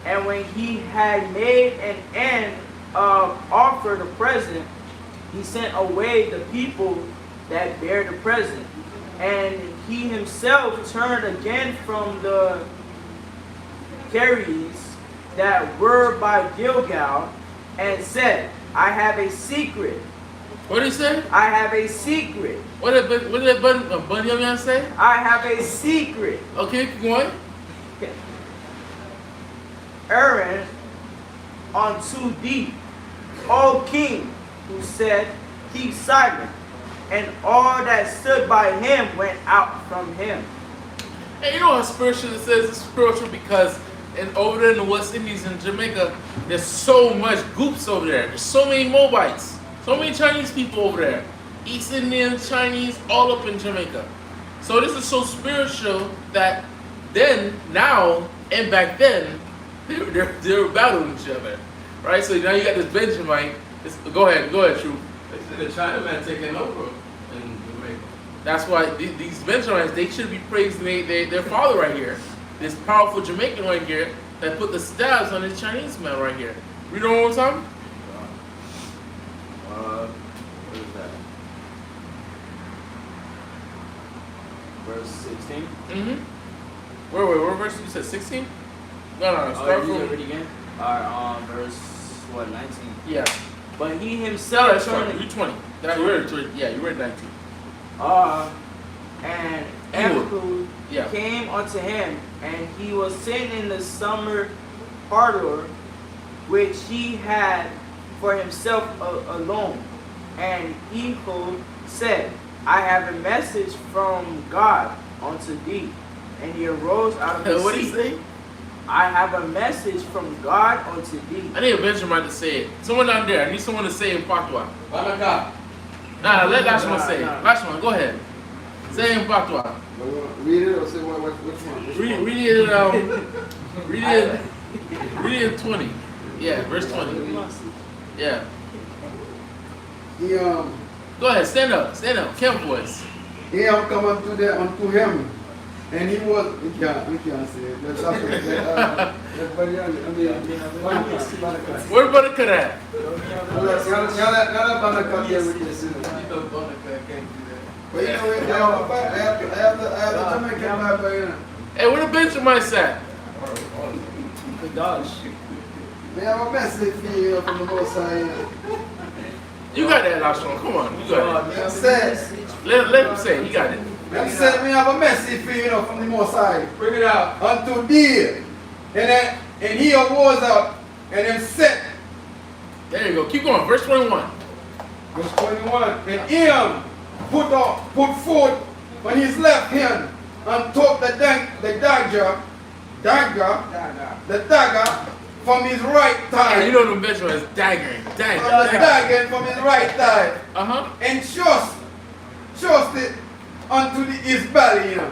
And when he had made an end of offer the present, he sent away the people that bare the present. And he himself turned again from the carries that were by Gilgal, and said, I have a secret. What did he say? I have a secret. What did Bunyan say? I have a secret. Okay, keep going. Aaron unto thee, O king, who said, keep silent. And all that stood by him went out from him. Hey, you know how spiritual it says? It's spiritual because over there in the West Indies and Jamaica, there's so much goops over there. There's so many Moabites, so many Chinese people over there. East Indian, Chinese, all up in Jamaica. So this is so spiritual that then, now, and back then, they were battling each other. Right? So now you got this Benjamite. Go ahead, True. The Chinaman taking over in Jamaica. That's why these Benjamites, they should be praising their father right here. This powerful Jamaican right here that put the stabs on this Chinese man right here. Read it one more time. What is that? Verse 16? Mm-hmm. Where verse you said 16? No. Start from read again. Alright, verse what, 19? Yeah. But he himself turned. Read 20. You read 19. And Ehud Yeah. came unto him, and he was sitting in the summer parlor, which he had for himself alone. And Ehud said, I have a message from God unto thee. And he arose out of his What did he seat. say? I have a message from God unto thee. I need a Benjamin to say it. Someone down there. I need someone to say in Patois. Banaka. Nah, let Lashman say it. Nah. Lashman, go ahead. Say in Patois. Read it or say which one? Read it in 20. Yeah, verse 20. Yeah. He Go ahead, stand up. Kim voice. he come unto him, and he was we can't say it. Let's have it. Where about cut at? But you know, I have the Jamaican Bible, you know. Hey, where the Benjamites at? The dogs. They have a message for you from the Most High, you know. You got that, Lashman. Come on, you got it. It says, Let him say it. He got it. Them said we have a message for you, you know, from the Most High. Bring it out. Unto thee. And he arose up and then said, There you go. Keep going. Verse 21. verse 21, and him put forth on his left hand and took the dagger from his right Hey, thigh. you know them Benjamites daggering. From the dagger from his right thigh. Uh-huh. And thrust it unto his belly, you know.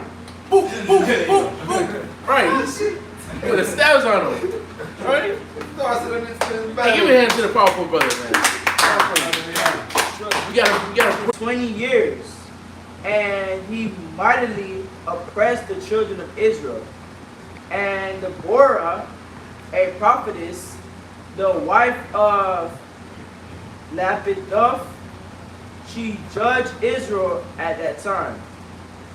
Boop, boop, boop, boop. Right. With the stabs on him. Right? Thrust it unto his Hey, belly. give me a hand to the powerful brother, man. We gotta 20 years, and he mightily oppressed the children of Israel. And Deborah, a prophetess, the wife of Lapidoth, she judged Israel at that time.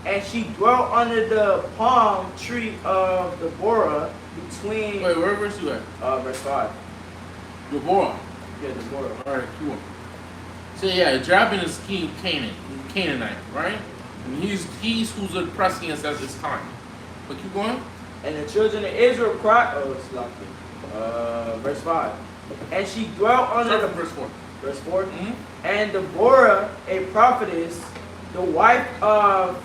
And she dwelt under the palm tree of Deborah between... Wait, where verse you at? verse 5. Deborah. Yeah, Deborah. Alright, cool. So yeah, Jabin is king of Canaan, Canaanite, right? And he's who's oppressing us at this time. But keep going. And the children of Israel cried... Oh, it's locked in. Verse 5. And she dwelt under Start the... from verse 4. Verse 4. Mm-hmm. And Deborah, a prophetess, the wife of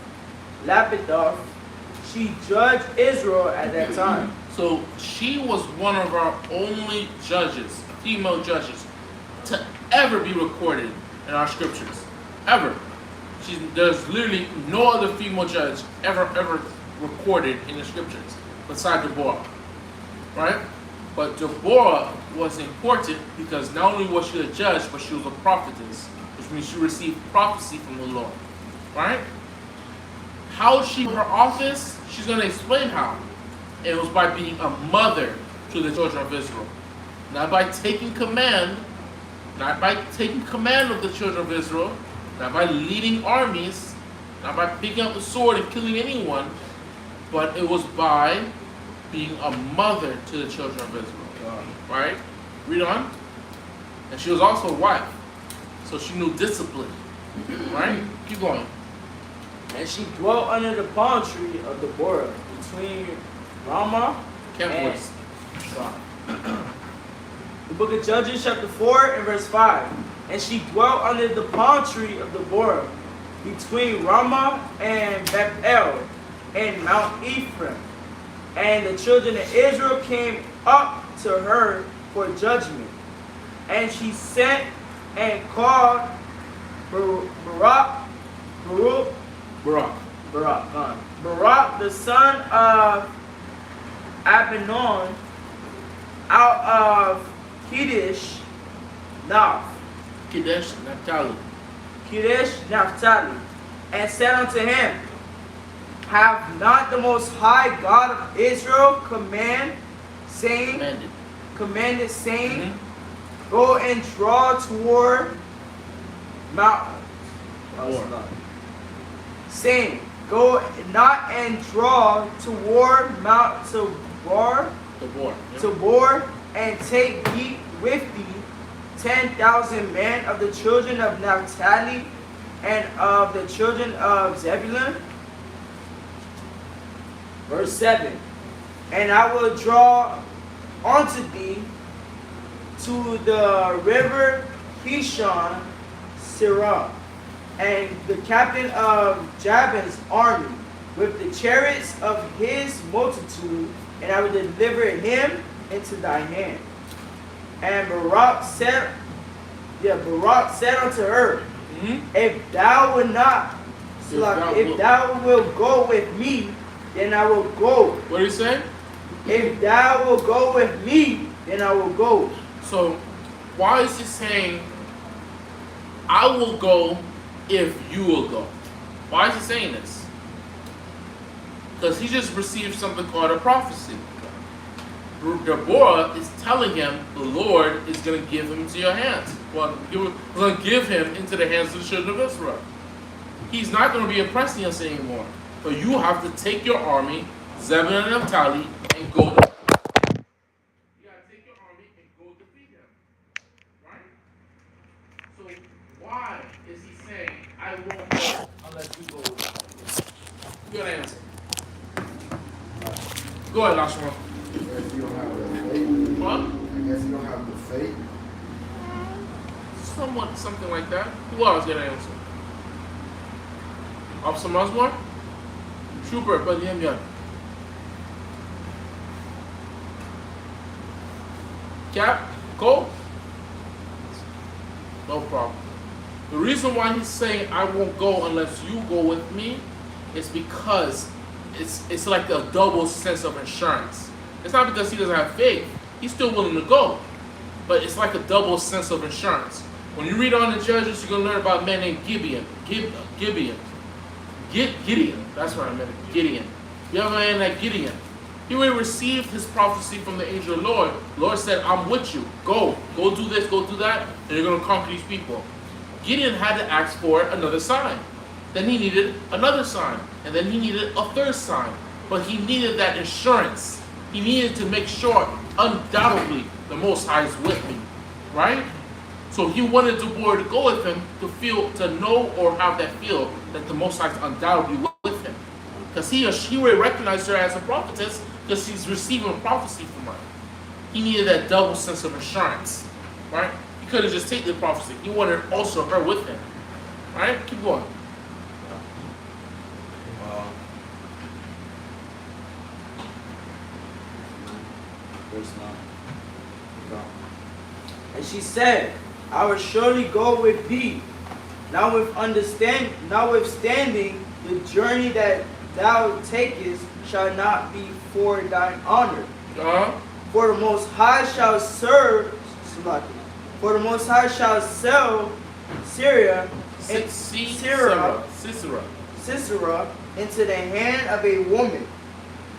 Lapidoth, she judged Israel at that time. So she was one of our only judges, female judges, to ever be recorded in our scriptures. Ever. There's literally no other female judge ever recorded in the scriptures besides Deborah, right? But Deborah was important because not only was she a judge, but she was a prophetess, which means she received prophecy from the Lord, right? How she her office, she's going to explain how. It was by being a mother to the children of Israel. Not by taking command, not by taking command of the children of Israel, not by leading armies, not by picking up the sword and killing anyone, but it was by being a mother to the children of Israel. Right? Read on. And she was also a wife. So she knew discipline. Right? Keep going. And she dwelt under the palm tree of Deborah between Ramah and voice. The book of Judges chapter 4 and verse 5. And she dwelt under the palm tree of Deborah between Ramah and Bethel and Mount Ephraim. And the children of Israel came up to her for judgment. And she sent and called Barak the son of Abinon out of Kadesh Naphtali, and said unto him, have not the Most High God of Israel commanded, saying, go and draw toward Mount, saying, go not and draw toward Mount Tabor, and take ye with thee 10,000 men of the children of Naphtali and of the children of Zebulun. Verse 7. And I will draw unto thee to the river Kishon Sirah, and the captain of Jabin's army with the chariots of his multitude, and I will deliver him into thy hand. And Barak said unto her, if thou wilt not, if thou wilt go with me, then I will go. What did he say? If thou wilt go with me, then I will go. So, why is he saying, I will go if you will go? Why is he saying this? Because he just received something called a prophecy. Deborah is telling him the Lord is going to give him into your hands. Well, he's going to give him into the hands of the children of Israel. He's not going to be oppressing us anymore. But you have to take your army, Zebulun and Naphtali, and go to. You got to take your army and go defeat him. Right? So why is he saying, I won't go unless you go with me? Good answer. Go ahead, Lashma. I guess you don't have the faith. What? I guess you don't have the faith. Somewhat, something like that. Who else get an answer? Officer Musmore? Trooper, but the Cap? Cole? No problem. The reason why he's saying I won't go unless you go with me is because it's like a double sense of insurance. It's not because he doesn't have faith. He's still willing to go. But it's like a double sense of insurance. When you read on the Judges, you're going to learn about a man named Gideon. Gideon. That's what I meant. Gideon. You have a man like Gideon. He already received his prophecy from the angel of the Lord. The Lord said, I'm with you. Go. Go do this. Go do that. And you're going to conquer these people. Gideon had to ask for another sign. Then he needed another sign. And then he needed a third sign. But he needed that insurance. He needed to make sure, undoubtedly, the Most High is with me. Right? So he wanted Deborah to go with him to know or have that feel that the Most High is undoubtedly with him. Because he already recognized her as a prophetess because he's receiving prophecy from her. He needed that double sense of assurance. Right? He couldn't just take the prophecy. He wanted also her with him. Right? Keep going. Verse 9. And she said, I will surely go with thee, Notwithstanding, the journey that thou takest shall not be for thine honor. For the Most High shall serve, for the Most High shall sell Sisera into the hand of a woman.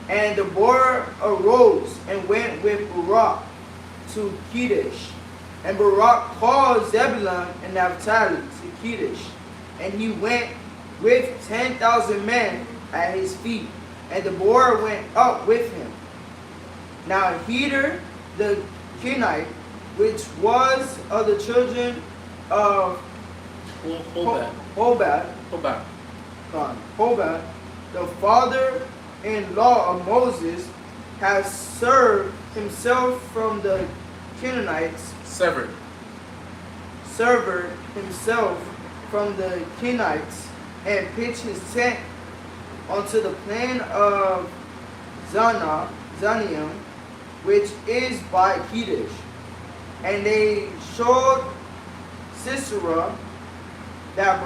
And Deborah arose and went with Barak to Kedesh. And Barak called Zebulun and Naphtali to Kedesh. And he went with 10,000 men at his feet. And Deborah went up with him. Now Heder the Kenite, which was of the children of Hobab, the father-in-law of Moses, has served himself from the Canaanites, Severed himself from the Kenites, and pitched his tent onto the plain of Zanium, which is by Kedesh. And they showed Sisera that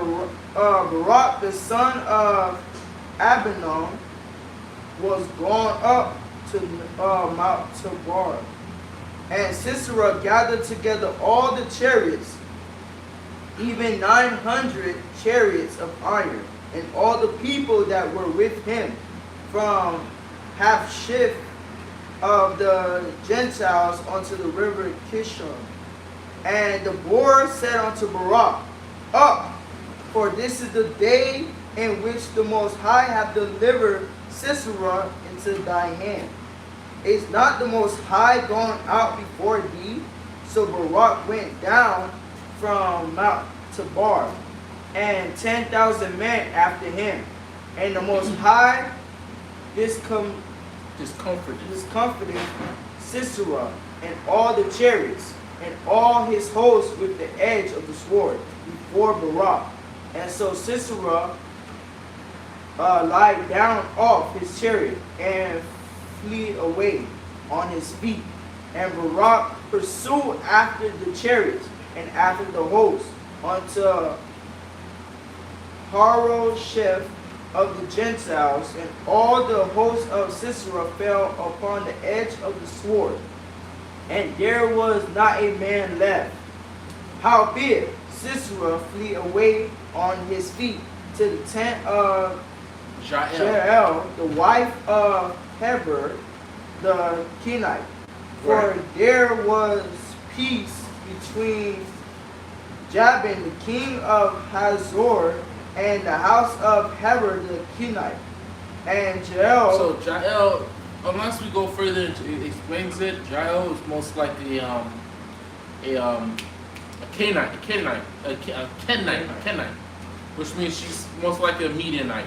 Barak the son of Abinoam was gone up to Mount Tabor. And Sisera gathered together all the chariots, even 900 chariots of iron, and all the people that were with him, from half shift of the Gentiles unto the river Kishon. And Deborah said unto Barak, Up, for this is the day in which the Most High hath delivered Sisera into thy hand. Is not the Most High gone out before thee? So Barak went down from Mount Tabor, and 10,000 men after him. And the Most High discomforted Sisera and all the chariots and all his hosts with the edge of the sword before Barak. And so Sisera lied down off his chariot and flee away on his feet. And Barak pursued after the chariots and after the host unto Harosheth of the Gentiles, and all the host of Sisera fell upon the edge of the sword, and there was not a man left. Howbeit Sisera flee away on his feet to the tent of Jael, the wife of Heber the Kenite. For there was peace between Jabin, the king of Hazor, and the house of Heber the Kenite. And Jael. So Jael, unless we go further into it explains it, Jael is most likely a Kenite, which means she's most likely a Midianite.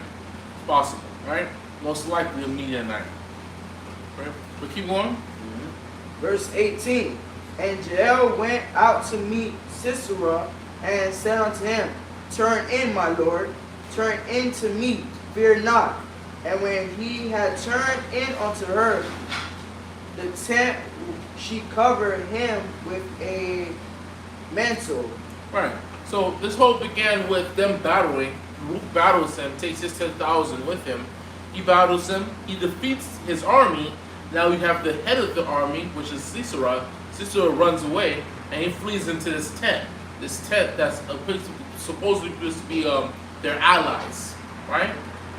It's possible, right? Most likely a Midianite. Right? But keep going. Verse 18. And Jael went out to meet Sisera and said unto him, Turn in, my lord, turn in to me, fear not. And when he had turned in unto her the tent, she covered him with a mantle. Right. So this whole began with them battling. Ruth battles him, takes his 10,000 with him. He battles him. He defeats his army. Now we have the head of the army, which is Sisera. Sisera runs away, and he flees into this tent. This tent that's supposedly supposed to be their allies, right?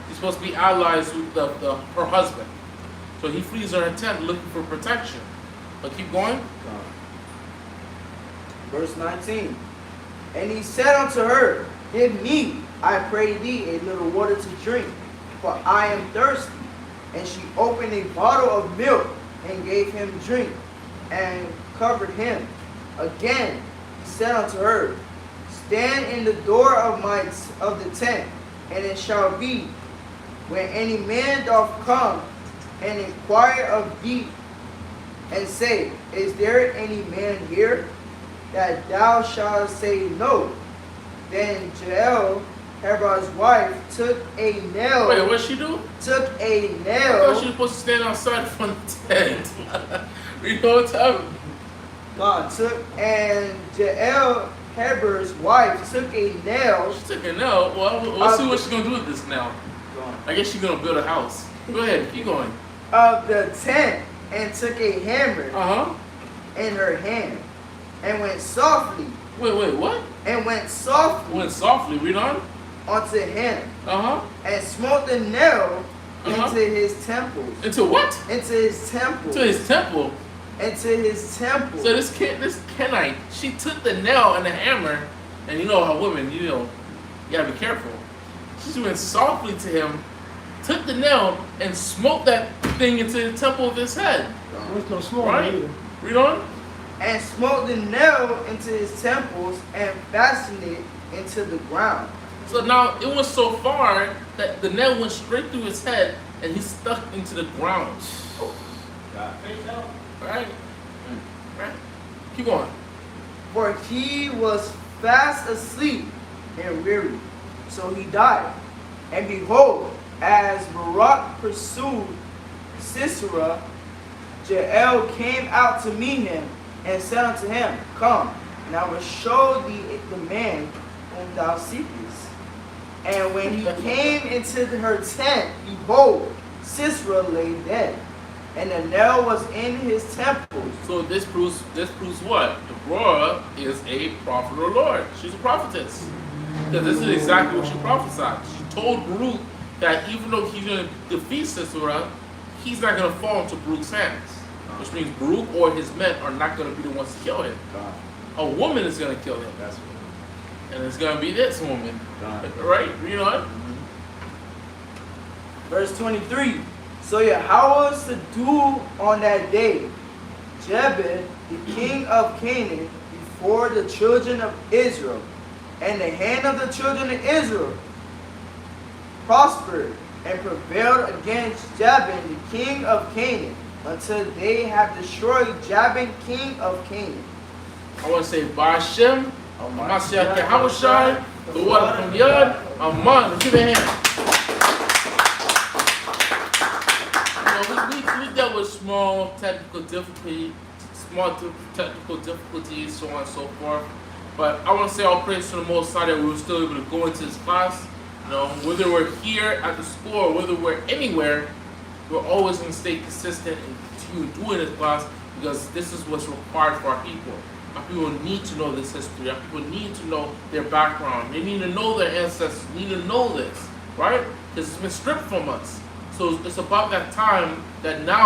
He's supposed to be allies with her husband. So he flees her tent looking for protection. But keep going. Verse 19. And he said unto her, Give me, I pray thee, a little water to drink, for I am thirsty. And she opened a bottle of milk and gave him drink, and covered him. Again he said unto her, Stand in the door of the tent, and it shall be, when any man doth come and inquire of thee, and say, Is there any man here? That thou shalt say no. Then Jael, Heber's wife, took a nail. Wait, what'd she do? Took a I nail. thought she was supposed to stand outside from the tent. You know what time? God took, and Jael, Heber's wife took a nail. She took a nail. Well, we'll see what she's gonna do with this nail. I guess she's gonna build a house. Go ahead, keep going. Of the tent, and took a hammer in her hand, and went softly. Wait, what? And went softly. Went softly. Read on. Unto him. And smote the nail into his temples. Into what? Into his temple. To his temple. Into his temple. So this Kenite, she took the nail and the hammer, and you know how women, you gotta be careful. She went softly to him, took the nail, and smote that thing into the temple of his head. There's no small right? either. Read on. And smote the nail into his temples, and fastened it into the ground. So now it went so far that the nail went straight through his head, and he stuck into the ground. Right? Keep going. For he was fast asleep and weary. So he died. And behold, as Barak pursued Sisera, Jael came out to meet him, and said unto him, Come, and I will show thee the man whom thou seekest. And when he came into her tent, behold, Sisera lay dead, and the nail was in his temples. So this proves what? Deborah is a prophet of the Lord. She's a prophetess. Because this is exactly what she prophesied. She told Baruch that even though he's going to defeat Sisera, he's not going to fall into Baruch's hands. Which means Baruch or his men are not going to be the ones to kill him. A woman is going to kill him. That's And it's going to be this woman. Right? You know? Verse 23. So Yahweh subdued on that day Jebus, the king of Canaan, before the children of Israel. And the hand of the children of Israel prospered and prevailed against Jabin, the king of Canaan, until they have destroyed Jabin, king of Canaan. I want to say, Ba'ashem, Mashiach Yahushai, the water from Yad, Aman. Give it a hand. We dealt with small technical difficulties, so on and so forth. But I want to say all praise to the Most High that we were still able to go into this class. Whether we're here at the school or whether we're anywhere, we're always going to stay consistent and continue doing this class because this is what's required for our people. Our people need to know this history. Our people need to know their background. They need to know their ancestors. They need to know this, right? Because it's been stripped from us. So it's about that time that now